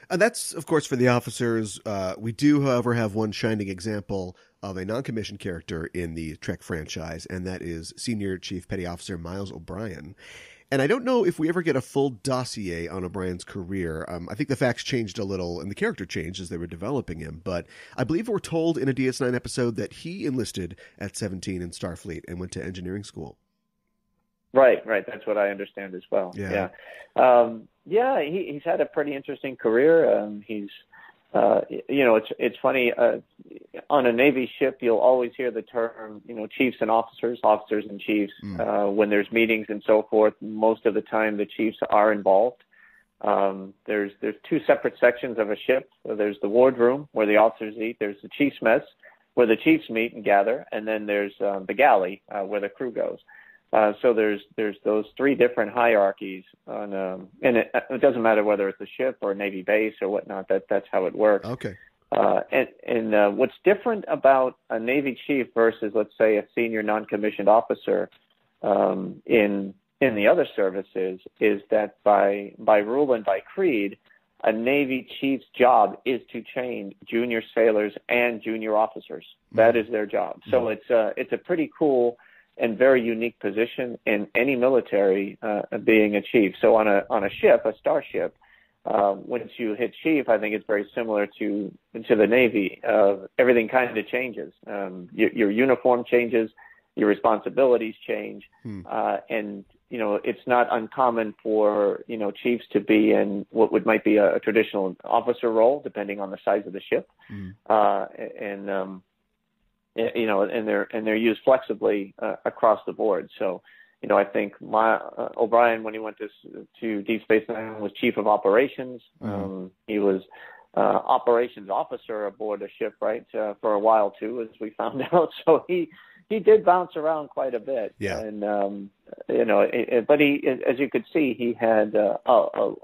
And that's, of course, for the officers. We do, however, have one shining example of a non-commissioned character in the Trek franchise, and that is Senior Chief Petty Officer Miles O'Brien. And I don't know if we ever get a full dossier on O'Brien's career. I think the facts changed a little, and the character changed as they were developing him. But I believe we're told in a DS9 episode that he enlisted at 17 in Starfleet and went to engineering school. Right. That's what I understand as well. Yeah. He's had a pretty interesting career. It's funny. On a Navy ship, you'll always hear the term, chiefs and officers and chiefs. When there's meetings and so forth, most of the time the chiefs are involved. There's two separate sections of a ship. So there's the wardroom where the officers eat. There's the chief's mess where the chiefs meet and gather, and then there's the galley where the crew goes. So there's those three different hierarchies and it doesn't matter whether it's a ship or a Navy base or whatnot. That's how it works. Okay. And what's different about a Navy chief versus, let's say, a senior non-commissioned officer in the other services is that by rule and by creed, a Navy chief's job is to train junior sailors and junior officers. That is their job. So it's a pretty cool and very unique position in any military, being a chief. So on a ship, a starship, once you hit chief, I think it's very similar to the Navy. Everything kind of changes. Your uniform changes, your responsibilities change, and it's not uncommon for chiefs to be in what might be a traditional officer role, depending on the size of the ship, and they're used flexibly across the board. So, I think O'Brien, when he went to Deep Space Nine, was chief of operations. He was operations officer aboard a ship, right, for a while too, as we found out. So he did bounce around quite a bit. Yeah. And but he, as you could see, he had a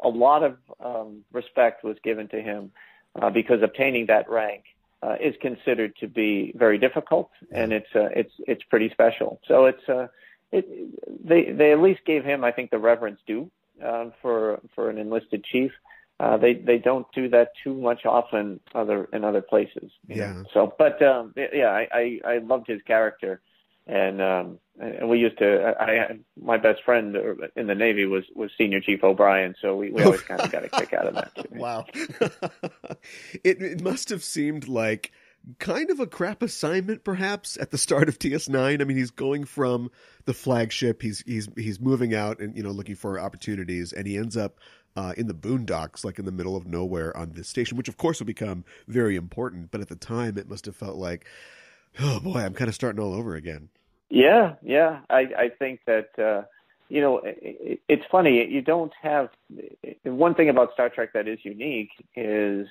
lot of respect was given to him because obtaining that rank is considered to be very difficult, and it's pretty special. So they at least gave him, I think, the reverence due for an enlisted chief. They don't do that too much often in other places. So, but I loved his character, and we used to. My best friend in the Navy was Senior Chief O'Brien, so we always kind of got a kick out of that too. Wow. It must have seemed like kind of a crap assignment, perhaps, at the start of TS9. I mean, he's going from the flagship, he's moving out and looking for opportunities, and he ends up in the boondocks, like in the middle of nowhere on this station, which of course will become very important. But at the time, it must have felt like, oh boy, I'm kind of starting all over again. Yeah. I think that it's funny. You don't have one thing about Star Trek that is unique is.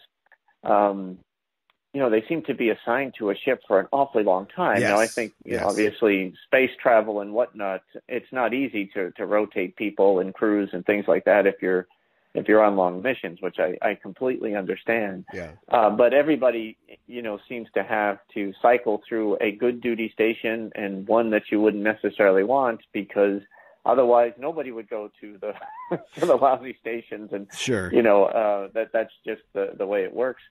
They seem to be assigned to a ship for an awfully long time. Yes. Now, I think, obviously, space travel and whatnot, it's not easy to rotate people and crews and things like that if you're on long missions, which I completely understand. Yeah. But everybody, seems to have to cycle through a good duty station and one that you wouldn't necessarily want, because otherwise nobody would go to the to the lousy stations. And sure, that's just the way it works.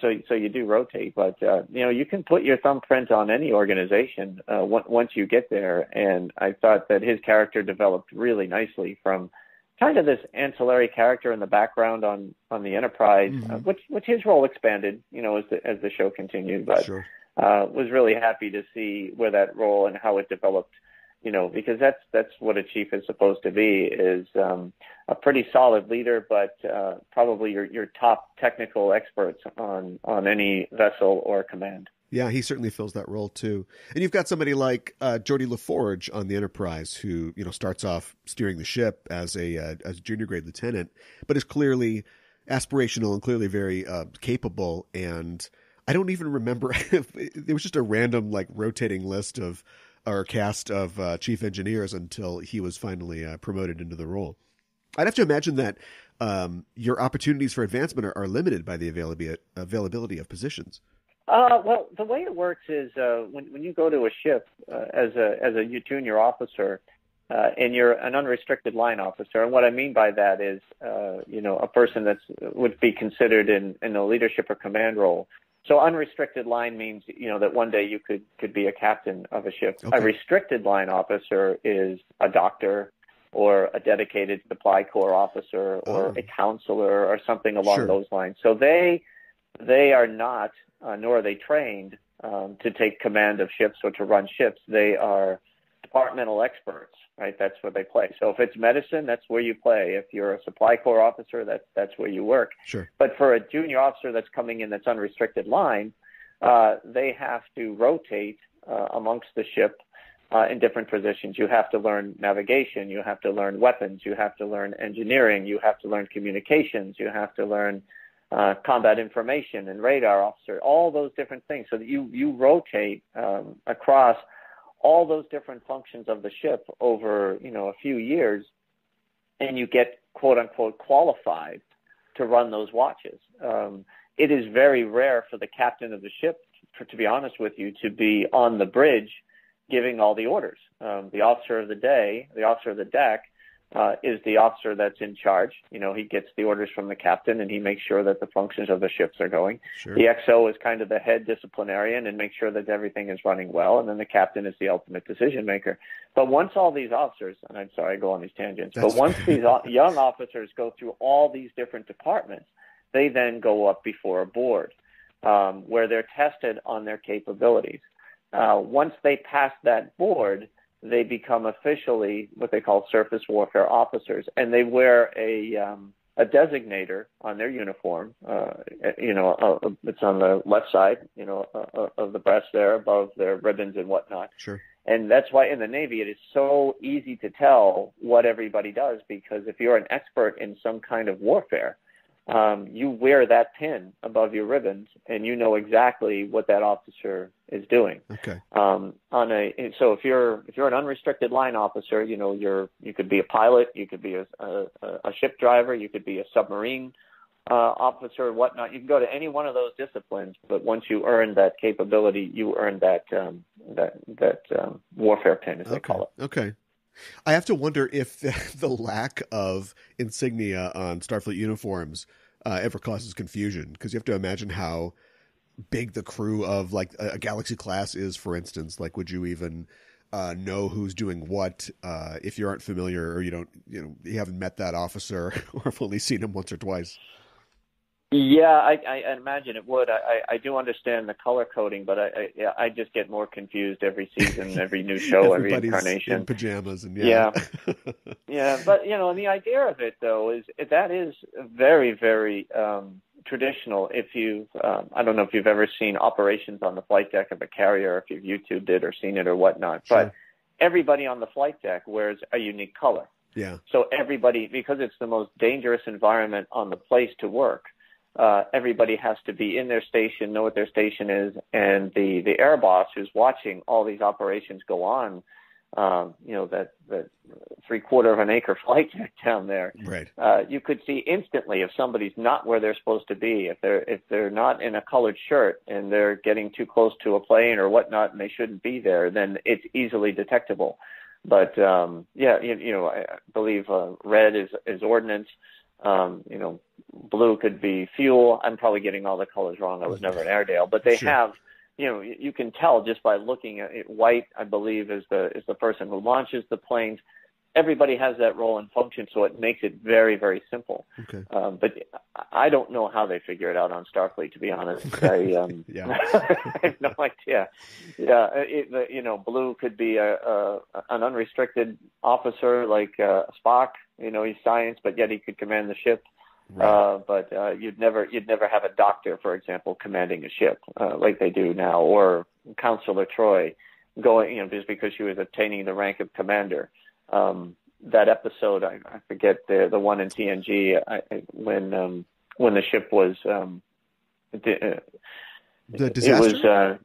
So you do rotate, but you can put your thumbprint on any organization once you get there. And I thought that his character developed really nicely from kind of this ancillary character in the background on the Enterprise, which his role expanded, as the show continued. But was really happy to see where that role and how it developed because that's what a chief is supposed to be, is a pretty solid leader, but probably your top technical experts on any vessel or command. Yeah, he certainly fills that role too. And you've got somebody like Geordie LaForge on the Enterprise, who starts off steering the ship as a junior grade lieutenant, but is clearly aspirational and clearly very capable. And I don't even remember if it was just a random rotating list of or cast of chief engineers until he was finally promoted into the role. I'd have to imagine that your opportunities for advancement are limited by the availability of positions. Well, the way it works is when you go to a ship as a junior officer, and you're an unrestricted line officer, and what I mean by that is, a person would be considered in a leadership or command role. So unrestricted line means, that one day you could be a captain of a ship. Okay. A restricted line officer is a doctor or a dedicated supply corps officer or a counselor or something along those lines. So they are not, nor are they trained to take command of ships or to run ships. They are departmental experts, right? That's where they play. So if it's medicine, that's where you play. If you're a supply corps officer, that's where you work. Sure. But for a junior officer that's coming in that's unrestricted line, they have to rotate amongst the ship in different positions. You have to learn navigation. You have to learn weapons. You have to learn engineering. You have to learn communications. You have to learn combat information and radar officer, all those different things. So that you rotate across all those different functions of the ship over, a few years, and you get, quote unquote, qualified to run those watches. It is very rare for the captain of the ship, to be honest with you, to be on the bridge giving all the orders. The officer of the deck, is the officer that's in charge. He gets the orders from the captain and he makes sure that the functions of the ships are going. Sure. The XO is kind of the head disciplinarian and makes sure that everything is running well. And then the captain is the ultimate decision maker. But once all these officers, and I'm sorry I go on these tangents, but once these young officers go through all these different departments, they then go up before a board where they're tested on their capabilities. Once they pass that board, they become officially what they call surface warfare officers, and they wear a designator on their uniform. It's on the left side, of the breast there, above their ribbons and whatnot. Sure. And that's why in the Navy it is so easy to tell what everybody does, because if you're an expert in some kind of warfare, you wear that pin above your ribbons, and you know exactly what that officer is doing. Okay. So if you're an unrestricted line officer, you could be a pilot, you could be a ship driver, you could be a submarine officer or whatnot. You can go to any one of those disciplines, but once you earn that capability, you earn that warfare pin, as they call it. Okay. I have to wonder if the lack of insignia on Starfleet uniforms ever causes confusion, because you have to imagine how big the crew of a Galaxy class is, for instance. Would you even know who's doing what if you aren't familiar, or you haven't met that officer or have only seen him once or twice? Yeah, I imagine it would. I do understand the color coding, but I just get more confused every season, every new show, every incarnation. In pajamas and yeah. But and the idea of it though is that is very, very traditional. If I don't know if you've ever seen operations on the flight deck of a carrier, if you've YouTubed it or seen it or whatnot, sure. But everybody on the flight deck wears a unique color. Yeah. So everybody, because it's the most dangerous environment on the place to work. Everybody has to be in their station, know what their station is, and the air boss who's watching all these operations go on, that 3/4 of an acre flight deck down there. Right. You could see instantly if somebody's not where they're supposed to be, if they're not in a colored shirt and they're getting too close to a plane or whatnot and they shouldn't be there, then it's easily detectable. But I believe red is ordnance. Blue could be fuel. I'm probably getting all the colors wrong. I was never an Airedale, but they sure. have, you can tell just by looking at it. White, I believe, is the person who launches the planes. everybody has that role and function, so it makes it very, very simple. Okay. But I don't know how they figure it out on Starfleet, to be honest. Yeah. I have no idea. Yeah, Blue could be an unrestricted officer like Spock. He's science, but yet he could command the ship. Right. But you'd never have a doctor, for example, commanding a ship like they do now, or Counselor Troy going, just because she was attaining the rank of commander. That episode, I forget the one in TNG, when the ship was The disaster. It was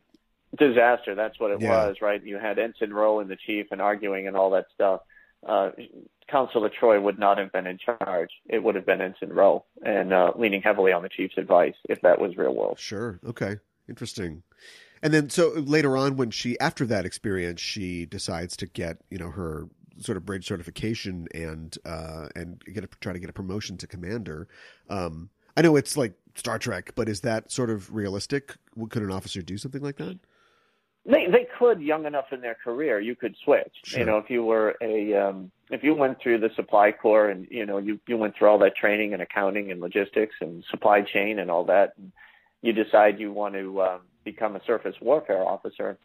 disaster. That's what it Yeah. was, right? You had Ensign Rowe and the chief and arguing and all that stuff. Counselor Troy would not have been in charge. It would have been Ensign Rowe, and leaning heavily on the chief's advice if that was real world. Sure. Okay. Interesting. And then, so later on, after that experience, she decides to get, her sort of bridge certification and try to get a promotion to commander. I know it's like Star Trek, but is that sort of realistic? Could an officer do something like that? They could, young enough in their career, you could switch. Sure. If you were if you went through the supply corps and you went through all that training and accounting and logistics and supply chain and all that, and you decide you want to become a surface warfare officer,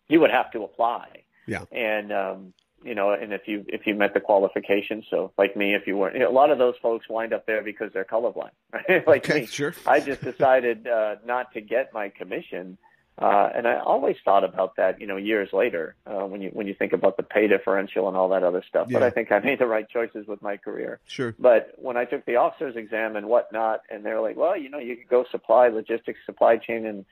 you would have to apply. Yeah. And and if you met the qualifications, so like me, if you weren't, a lot of those folks wind up there because they're colorblind, right? Like okay, me. Sure. I just decided not to get my commission. And I always thought about that, years later, when you think about the pay differential and all that other stuff. Yeah. But I think I made the right choices with my career. Sure. But when I took the officer's exam and whatnot, and they were like, well, you could go supply, logistics, supply chain, and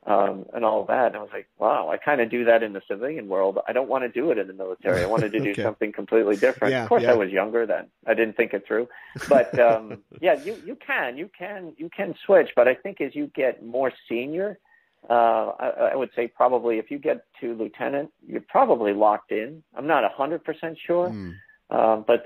all that. And I was like, wow, I kind of do that in the civilian world. I don't want to do it in the military. I wanted to do Okay. something completely different. Yeah, of course, yeah. I was younger then. I didn't think it through. But you can switch. But I think as you get more senior, I would say probably if you get to lieutenant, you're probably locked in. I'm not 100% sure, but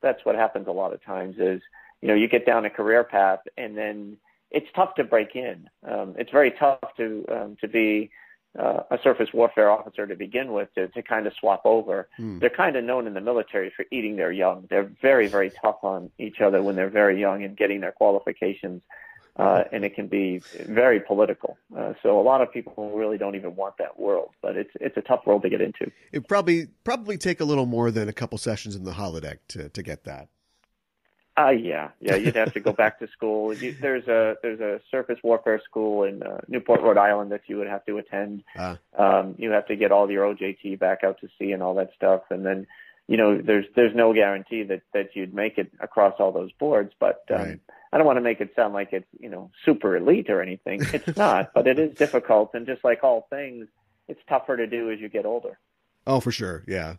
that's what happens a lot of times is, you get down a career path and then it's tough to break in. It's very tough to be a surface warfare officer to begin with, to kind of swap over. They're kind of known in the military for eating their young. They're very, very tough on each other when they're very young and getting their qualifications. And it can be very political. So a lot of people really don't even want that world, but it's a tough world to get into. It probably take a little more than a couple sessions in the holodeck to get that. Yeah. You'd have to go back to school. There's a surface warfare school in Newport, Rhode Island that you would have to attend. You have to get all your OJT back out to sea and all that stuff, and then there's no guarantee that you'd make it across all those boards, but. Right. I don't want to make it sound like it's, super elite or anything. It's not, but it is difficult. And just like all things, it's tougher to do as you get older. Oh, for sure. Yeah.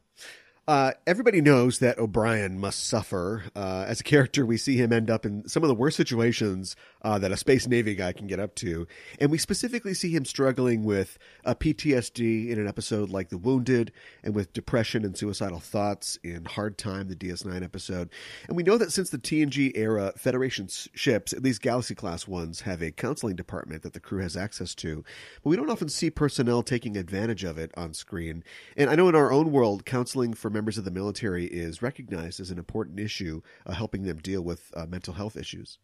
Everybody knows that O'Brien must suffer. As a character, we see him end up in some of the worst situations that a Space Navy guy can get up to. And we specifically see him struggling with PTSD in an episode like The Wounded, and with depression and suicidal thoughts in Hard Time, the DS9 episode. And we know that since the TNG era, Federation ships, at least Galaxy-class ones, have a counseling department that the crew has access to. But we don't often see personnel taking advantage of it on screen. And I know in our own world, counseling for members of the military is recognized as an important issue, helping them deal with mental health issues.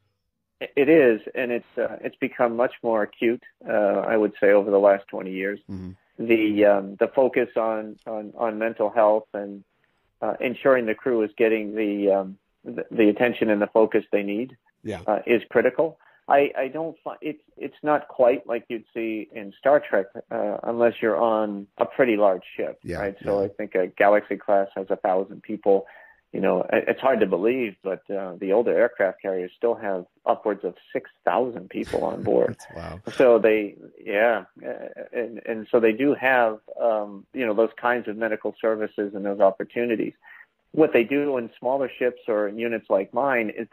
It is, and it's become much more acute. I would say over the last 20 years, the focus on mental health and ensuring the crew is getting the attention and the focus they need is critical. I don't find it's not quite like you'd see in Star Trek unless you're on a pretty large ship, right? So I think a Galaxy class has 1,000 people. It's hard to believe, but the older aircraft carriers still have upwards of 6,000 people on board. Wow. So and so they do have those kinds of medical services and those opportunities. What they do in smaller ships or in units like mine is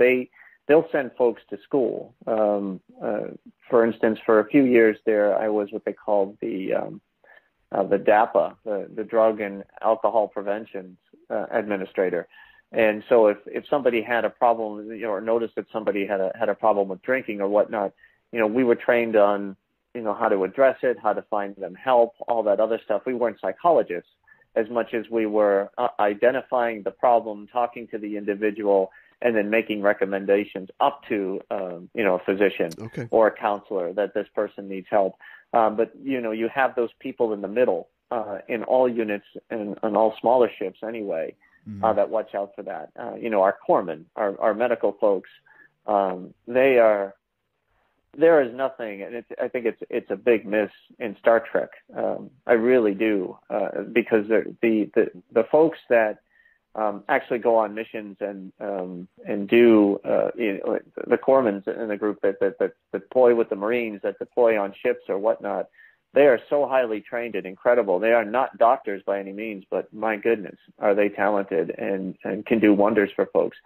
they'll send folks to school. For instance, for a few years there, I was what they called the DAPA, the Drug and Alcohol Prevention Administrator. And so if somebody had a problem, or noticed that somebody had a problem with drinking or whatnot, we were trained on, how to address it, how to find them help, all that other stuff. We weren't psychologists as much as we were identifying the problem, talking to the individual, and then making recommendations up to, a physician or a counselor that this person needs help. But, you have those people in the middle in all units and on all smaller ships anyway that watch out for that. Our corpsmen, our medical folks, there is nothing, and I think it's a big miss in Star Trek. I really do, because the folks that actually go on missions and do the corpsmen in the group that deploy with the Marines, that deploy on ships or whatnot, they are so highly trained and incredible. They are not doctors by any means, but my goodness, are they talented and can do wonders for folks.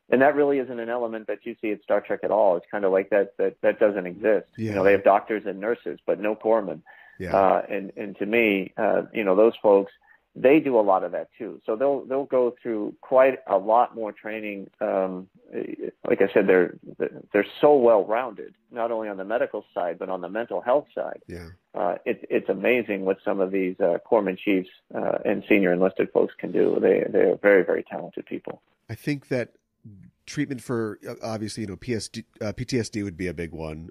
And that really isn't an element that you see at Star Trek at all. It's kind of like that doesn't exist. Yeah. They have doctors and nurses, but no corpsmen. Yeah. And to me, those folks, they do a lot of that too. So they'll go through quite a lot more training. Like I said, they're so well rounded, not only on the medical side but on the mental health side. Yeah. It's amazing what some of these corpsman chiefs and senior enlisted folks can do. They are very, very talented people. I think that treatment for obviously, PTSD would be a big one.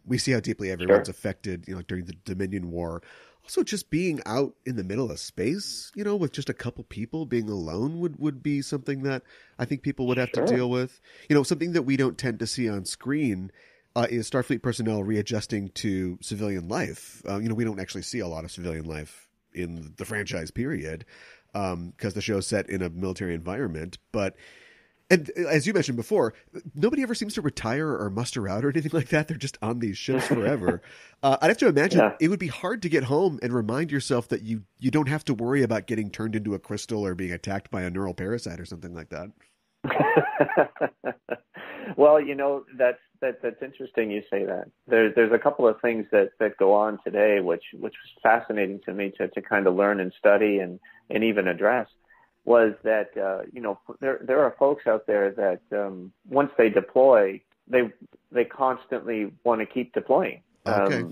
We see how deeply everyone's affected, during the Dominion War. Also, just being out in the middle of space, with just a couple people, being alone would be something that I think people would have to deal with. Something that we don't tend to see on screen is Starfleet personnel readjusting to civilian life. We don't actually see a lot of civilian life in the franchise period because the show's set in a military environment. And as you mentioned before, nobody ever seems to retire or muster out or anything like that. They're just on these ships forever. I'd have to imagine it would be hard to get home and remind yourself that you don't have to worry about getting turned into a crystal or being attacked by a neural parasite or something like that. Well, that's interesting you say that. There's a couple of things that go on today, which was fascinating to me to kind of learn and study and even address. Was that there are folks out there that once they deploy, they constantly want to keep deploying. Okay.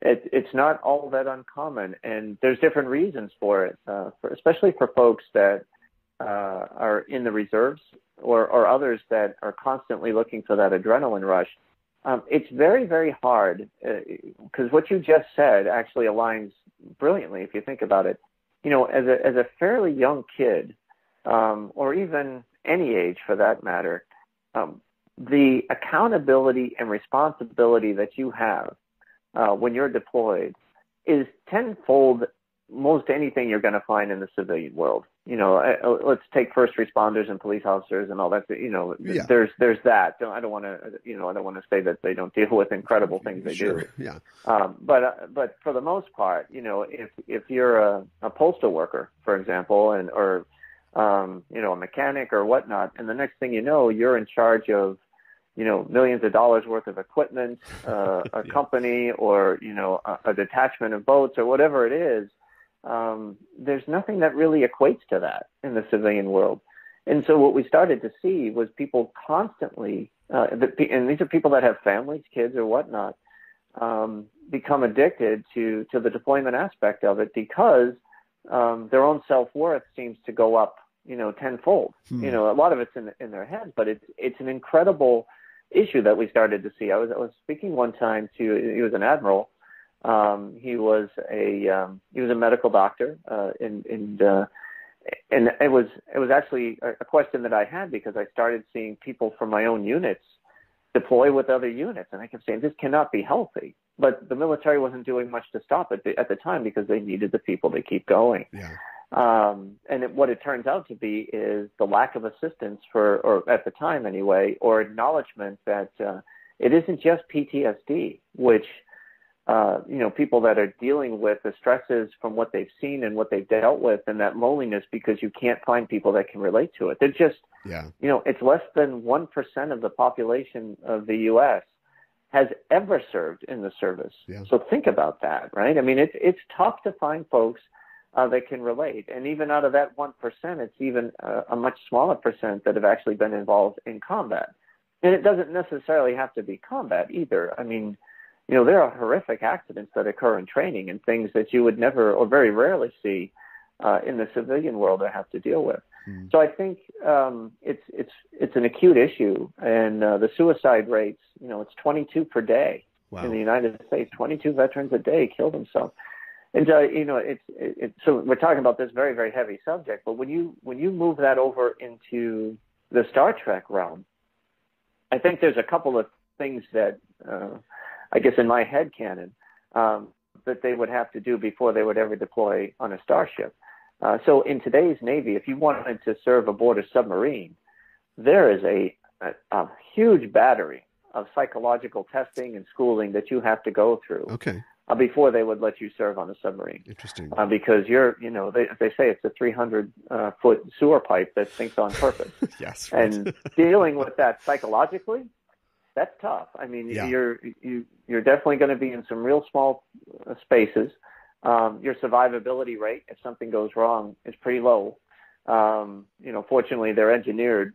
It's not all that uncommon, and there's different reasons for it, especially for folks that are in the reserves or others that are constantly looking for that adrenaline rush. It's very, very hard because what you just said actually aligns brilliantly if you think about it. As a fairly young kid, or even any age for that matter, the accountability and responsibility that you have when you're deployed is tenfold most anything you're going to find in the civilian world. Let's take first responders and police officers and all that. There's that. I don't want to say that they don't deal with incredible things they do. Yeah. But for the most part, if you're a postal worker, for example, or a mechanic or whatnot, and the next thing you know, you're in charge of millions of dollars worth of equipment, a company, or a detachment of boats or whatever it is. There's nothing that really equates to that in the civilian world. And so what we started to see was people constantly, and these are people that have families, kids or whatnot, become addicted to the deployment aspect of it because their own self-worth seems to go up, tenfold. A lot of it's in their heads, but it's an incredible issue that we started to see. I was speaking one time he was an admiral. He was a medical doctor, and it was actually a question that I had because I started seeing people from my own units deploy with other units, and I kept saying this cannot be healthy. But the military wasn't doing much to stop it at the time because they needed the people to keep going. Yeah. What it turns out to be is the lack of assistance or at the time anyway, or acknowledgement that it isn't just PTSD, which people that are dealing with the stresses from what they've seen and what they've dealt with, and that loneliness because you can't find people that can relate to it. They're just, it's less than 1% of the population of the U.S. has ever served in the service. Yeah. So think about that, right? I mean, it's tough to find folks that can relate. And even out of that 1%, it's even a much smaller percent that have actually been involved in combat. And it doesn't necessarily have to be combat either. I mean, there are horrific accidents that occur in training and things that you would never or very rarely see in the civilian world I have to deal with. So I think it's an acute issue, and the suicide rates, it's 22 per day in the United States. 22 veterans a day kill themselves, and so we're talking about this very, very heavy subject. But when you move that over into the Star Trek realm, I think there's a couple of things that I guess in my head canon that they would have to do before they would ever deploy on a starship. So in today's Navy, if you wanted to serve aboard a submarine, there is a huge battery of psychological testing and schooling that you have to go through before they would let you serve on a submarine. Interesting. Because they say it's a 300-foot sewer pipe that sinks on purpose. Yes. Right. And dealing with that psychologically, that's tough. I mean, you're definitely going to be in some real small spaces. Your survivability rate, if something goes wrong, is pretty low. Fortunately, they're engineered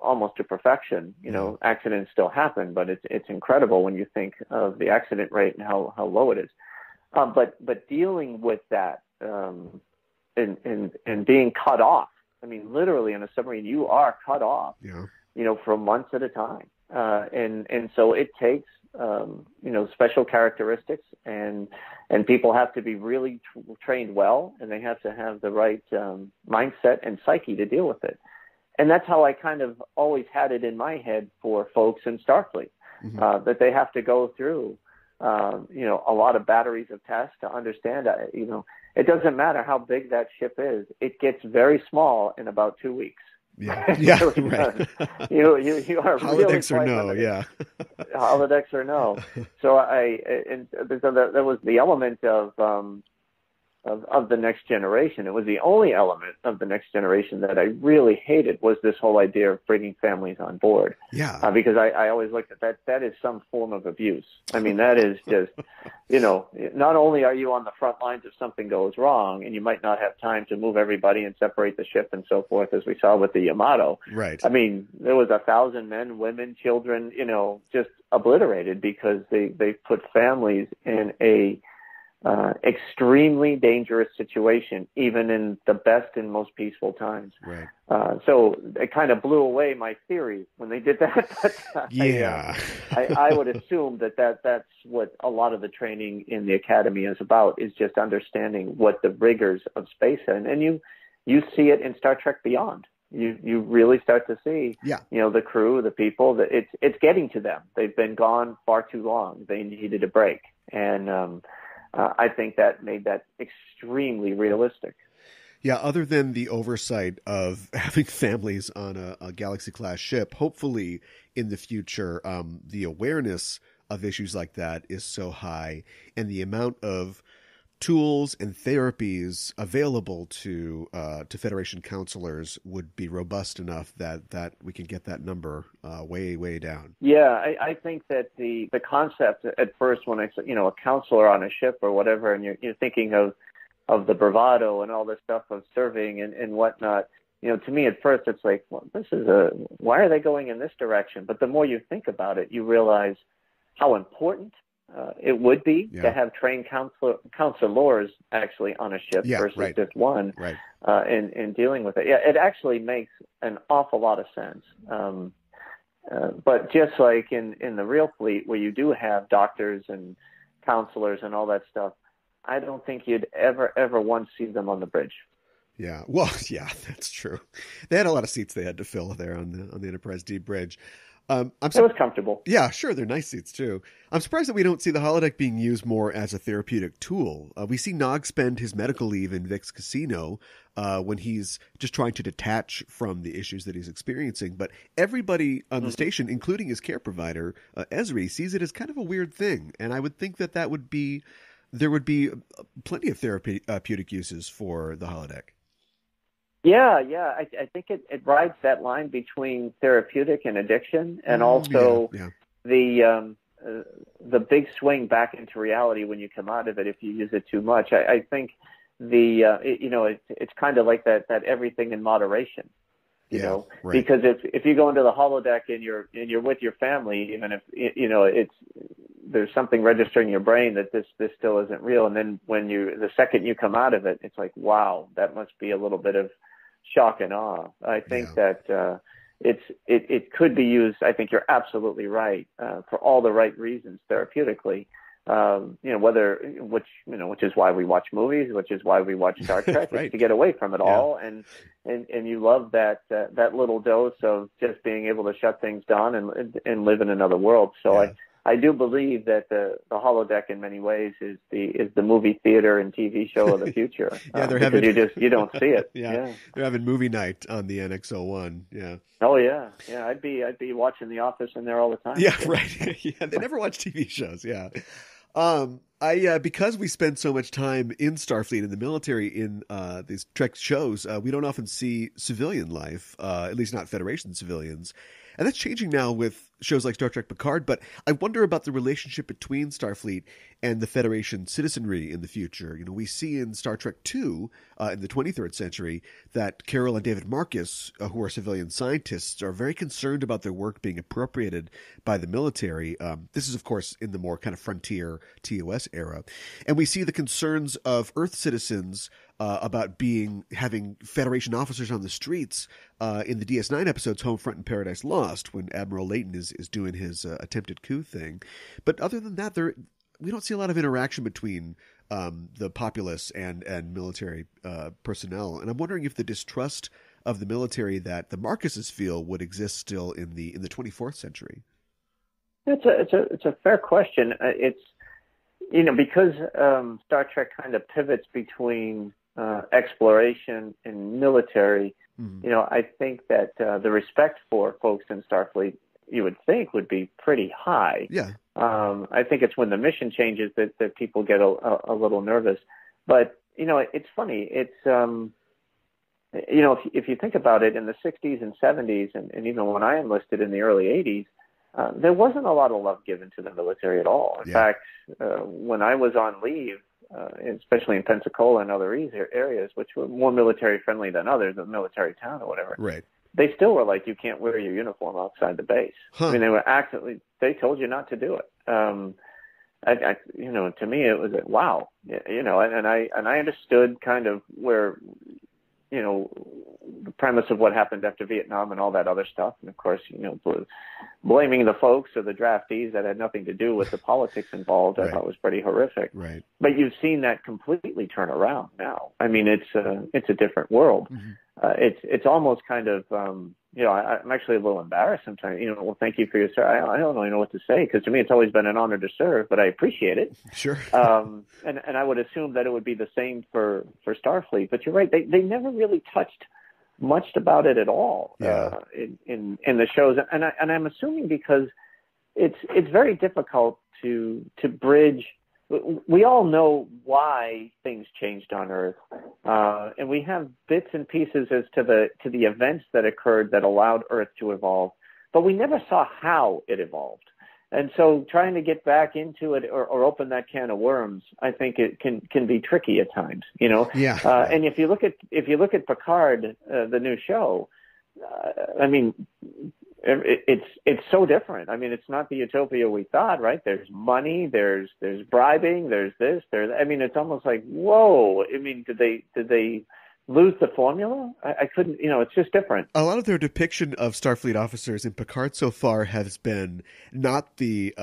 almost to perfection. Accidents still happen, but it's incredible when you think of the accident rate and how low it is. But dealing with that and being cut off. I mean, literally in a submarine, you are cut off. For months at a time, and so it takes special characteristics, and people have to be really trained well, and they have to have the right mindset and psyche to deal with it. And that's how I kind of always had it in my head for folks in Starfleet, that they have to go through, a lot of batteries of tests to understand, it doesn't matter how big that ship is. It gets very small in about 2 weeks. Yeah, right. You are holodecks really or no, limited. Holodecks or no. So there was the element of the Next Generation. It was the only element of the Next Generation that I really hated, was this whole idea of bringing families on board. Yeah. Because I always looked at that. That is some form of abuse. I mean, that is just, not only are you on the front lines if something goes wrong, and you might not have time to move everybody and separate the ship and so forth, as we saw with the Yamato. Right. I mean, there was 1,000 men, women, children, just obliterated because they put families in a extremely dangerous situation, even in the best and most peaceful times. Right. So it kind of blew away my theory when they did that. I would assume that's what a lot of the training in the academy is about, is just understanding what the rigors of space are. And you see it in Star Trek Beyond. You really start to see, the crew, the people, that it's getting to them. They've been gone far too long. They needed a break. And, I think that made that extremely realistic. Yeah, other than the oversight of having families on a Galaxy-class ship, hopefully in the future, the awareness of issues like that is so high, and the amount of tools and therapies available to Federation counselors would be robust enough that we can get that number way, way down. Yeah, I think that the concept at first, when I said, a counselor on a ship or whatever, and you're thinking of the bravado and all this stuff of serving and whatnot, to me at first it's like, well, why are they going in this direction? But the more you think about it, you realize how important it would be to have trained counselors actually on a ship versus just one, in dealing with it. Yeah, it actually makes an awful lot of sense. But just like in the real fleet, where you do have doctors and counselors and all that stuff, I don't think you'd ever once see them on the bridge. Yeah, well, yeah, that's true. They had a lot of seats they had to fill there on the Enterprise D bridge. It was comfortable. Yeah, sure. They're nice seats, too. I'm surprised that we don't see the holodeck being used more as a therapeutic tool. We see Nog spend his medical leave in Vic's casino when he's just trying to detach from the issues that he's experiencing. But everybody on the station, including his care provider, Esri, sees it as kind of a weird thing. And I would think that there would be plenty of therapeutic uses for the holodeck. Yeah. I think it rides that line between therapeutic and addiction, and also the big swing back into reality when you come out of it if you use it too much. I think it's kind of like that everything in moderation. Because if you go into the holodeck and you're with your family, even if there's something registering in your brain that this still isn't real. And then the second you come out of it, it's like, wow, that must be a little bit of shock and awe. I think that it could be used. I think you're absolutely right, for all the right reasons therapeutically. Which is why we watch movies, which is why we watch Star Trek, right. is to get away from it all. And you love that little dose of just being able to shut things down and live in another world. So I do believe that the holodeck in many ways is the movie theater and TV show of the future. They're having you don't see it. They're having movie night on the NX-01. Yeah. Oh yeah. I'd be watching The Office in there all the time. Yeah, right. They never watch TV shows. Yeah. Because we spend so much time in Starfleet in the military in these Trek shows, we don't often see civilian life, at least not Federation civilians. And that's changing now with shows like Star Trek Picard, but I wonder about the relationship between Starfleet and the Federation citizenry in the future. We see in Star Trek II, in the 23rd century, that Carol and David Marcus, who are civilian scientists, are very concerned about their work being appropriated by the military. This is, of course, in the more kind of frontier TOS era. And we see the concerns of Earth citizens about having Federation officers on the streets in the DS9 episodes Homefront and Paradise Lost, when Admiral Layton is doing his attempted coup thing. But other than that, we don't see a lot of interaction between the populace and military personnel. And I'm wondering if the distrust of the military that the Marcuses feel would exist still in the 24th century. It's a fair question. It's because Star Trek kind of pivots between exploration and military. Mm-hmm. I think that the respect for folks in Starfleet, you would think, would be pretty high. Yeah. I think it's when the mission changes that people get a little nervous. But it's funny. It's if you think about it, in the 60s and 70s, and even when I enlisted in the early 80s, there wasn't a lot of love given to the military at all. In fact, when I was on leave, especially in Pensacola and other areas, which were more military friendly than others, a military town or whatever, right, they still were like, you can't wear your uniform outside the base. Huh. I mean, they told you not to do it. To me, it was wow, and I understood kind of where, the premise of what happened after Vietnam and all that other stuff. And of course, blaming the folks or the draftees that had nothing to do with the politics involved, I thought was pretty horrific. Right. But you've seen that completely turn around now. I mean, it's a different world. Mm-hmm. It's almost kind of, I'm actually a little embarrassed sometimes. Well, thank you for your service. I don't really know what to say, because to me it's always been an honor to serve, but I appreciate it. Sure. And I would assume that it would be the same for Starfleet. But you're right; they never really touched much about it at all in the shows, and I'm assuming because it's very difficult to bridge. We all know why things changed on Earth, and we have bits and pieces as to the events that occurred that allowed Earth to evolve, but we never saw how it evolved. And so, trying to get back into it or open that can of worms, I think it can be tricky at times. Yeah. And if you look at Picard, the new show, I mean, it's so different. I mean, it's not the utopia we thought, right? There's money, there's bribing, there's this, I mean, it's almost like, whoa. I mean, did they lose the formula? I couldn't, it's just different. A lot of their depiction of Starfleet officers in Picard so far has been not the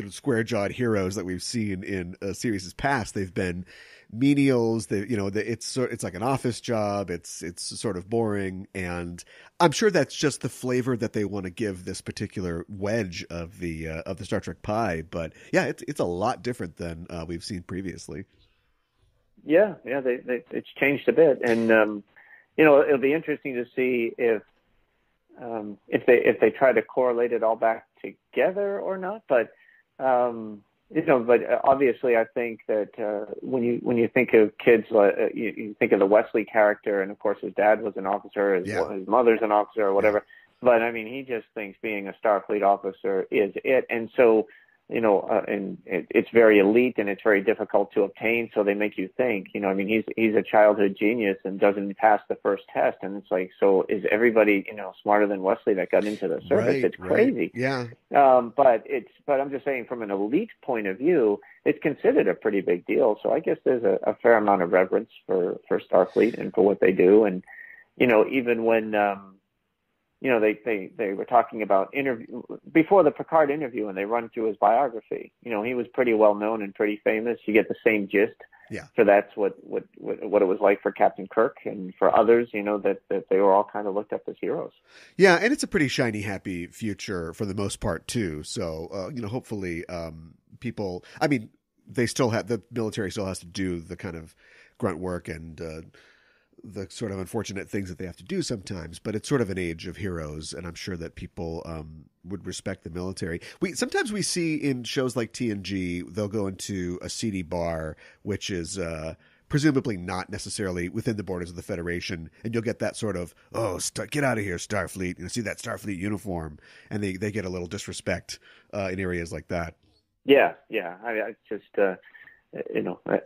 square-jawed heroes that we've seen in series past. They've been menials. It's like an office job. It's sort of boring, and I'm sure that's just the flavor that they want to give this particular wedge of the Star Trek pie. But yeah, it's a lot different than we've seen previously. Yeah, it's changed a bit, and it'll be interesting to see if they try to correlate it all back together or not. But but obviously, I think that when you think of kids, you think of the Wesley character, and of course his dad was an officer, his mother's an officer, or whatever. Yeah. But I mean, he just thinks being a Starfleet officer is it, and so and it's very elite and it's very difficult to obtain. So they make you think, I mean, he's a childhood genius and doesn't pass the first test. And it's like, so is everybody, smarter than Wesley that got into the service? Right, it's crazy. Yeah. But I'm just saying from an elite point of view, it's considered a pretty big deal. So I guess there's a fair amount of reverence for Starfleet and for what they do. And, even when, they were talking about before the Picard interview, and they run through his biography. He was pretty well known and pretty famous. You get the same gist. Yeah. So that's what it was like for Captain Kirk and for others. That they were all kind of looked up as heroes. Yeah, and it's a pretty shiny, happy future for the most part too. So hopefully, people. I mean, the military still has to do the kind of grunt work and the sort of unfortunate things that they have to do sometimes, but it's sort of an age of heroes, and I'm sure that people would respect the military. Sometimes we see in shows like TNG, they'll go into a seedy bar, which is presumably not necessarily within the borders of the Federation, and you'll get that sort of, get out of here, Starfleet, see that Starfleet uniform, and they get a little disrespect in areas like that. Yeah. I just...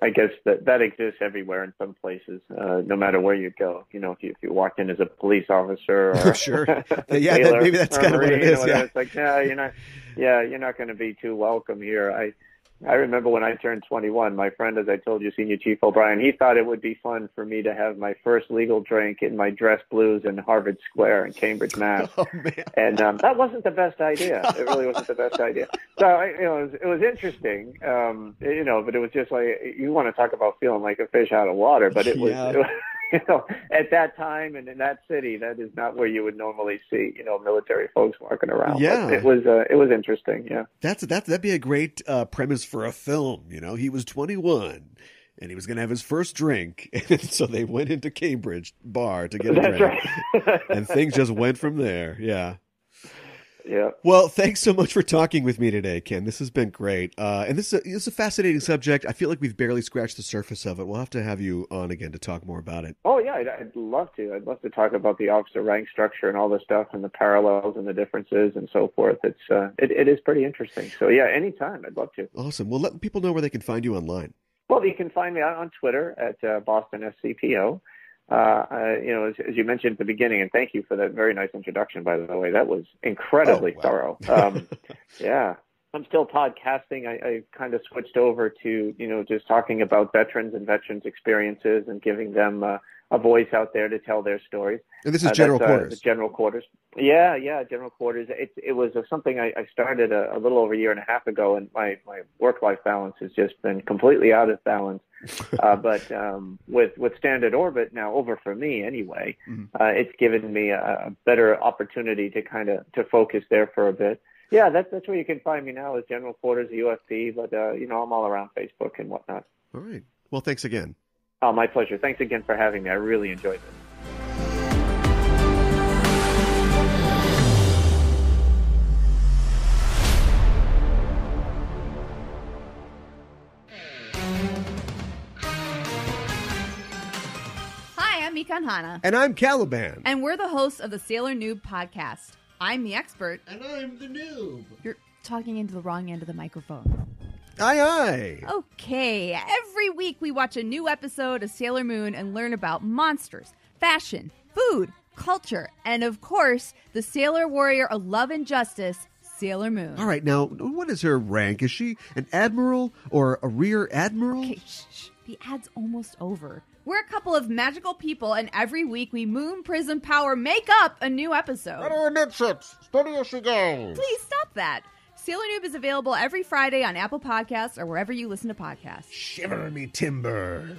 I guess that exists everywhere in some places, no matter where you go. If you walked in as a police officer or sure, yeah, maybe that's kind of what it is. Yeah, it's like, you're not going to be too welcome here. I remember when I turned 21, my friend, as I told you, Senior Chief O'Brien, he thought it would be fun for me to have my first legal drink in my dress blues in Harvard Square in Cambridge, Mass. Oh, man. And that wasn't the best idea. It really wasn't the best idea. So, it was interesting, but it was just like, you want to talk about feeling like a fish out of water, but it was at that time and in that city, that is not where you would normally see, military folks walking around. Yeah. But it was interesting. Yeah. That'd be a great premise for a film. He was 21 and he was going to have his first drink. And so they went into Cambridge bar to get a drink. Right. And things just went from there. Yeah. Yeah. Well, thanks so much for talking with me today, Ken. This has been great. And this is a fascinating subject. I feel like we've barely scratched the surface of it. We'll have to have you on again to talk more about it. Oh, yeah, I'd love to. I'd love to talk about the officer rank structure and all this stuff and the parallels and the differences and so forth. It is pretty interesting. So, yeah, anytime. I'd love to. Awesome. Well, let people know where they can find you online. Well, you can find me on Twitter at Boston SCPO. As you mentioned at the beginning, and thank you for that very nice introduction, by the way. That was incredibly thorough. Yeah. I'm still podcasting. I kind of switched over to, just talking about veterans and veterans' experiences and giving them a voice out there to tell their stories. And this is General Quarters. General Quarters. Yeah, General Quarters. It was something I started a little over a year and a half ago, and my work-life balance has just been completely out of balance. But with Standard Orbit now over for me anyway, it's given me a better opportunity to to focus there for a bit. Yeah, that's where you can find me now is General Quarters, UFP, but I'm all around Facebook and whatnot. All right. Well, thanks again. Oh, my pleasure. Thanks again for having me. I really enjoyed this. Hi, I'm Mikan Hana. And I'm Caliban. And we're the hosts of the Sailor Noob podcast. I'm the expert. And I'm the noob. You're talking into the wrong end of the microphone. Aye, aye. Okay. Every week we watch a new episode of Sailor Moon and learn about monsters, fashion, food, culture, and of course, the sailor warrior of love and justice, Sailor Moon. All right. Now, what is her rank? Is she an admiral or a rear admiral? Okay, shh. The ad's almost over. We're a couple of magical people, and every week we Moon Prism Power make up a new episode. What are midships? Steady as she goes. Please stop that. Sailor Noob is available every Friday on Apple Podcasts or wherever you listen to podcasts. Shiver me timbers.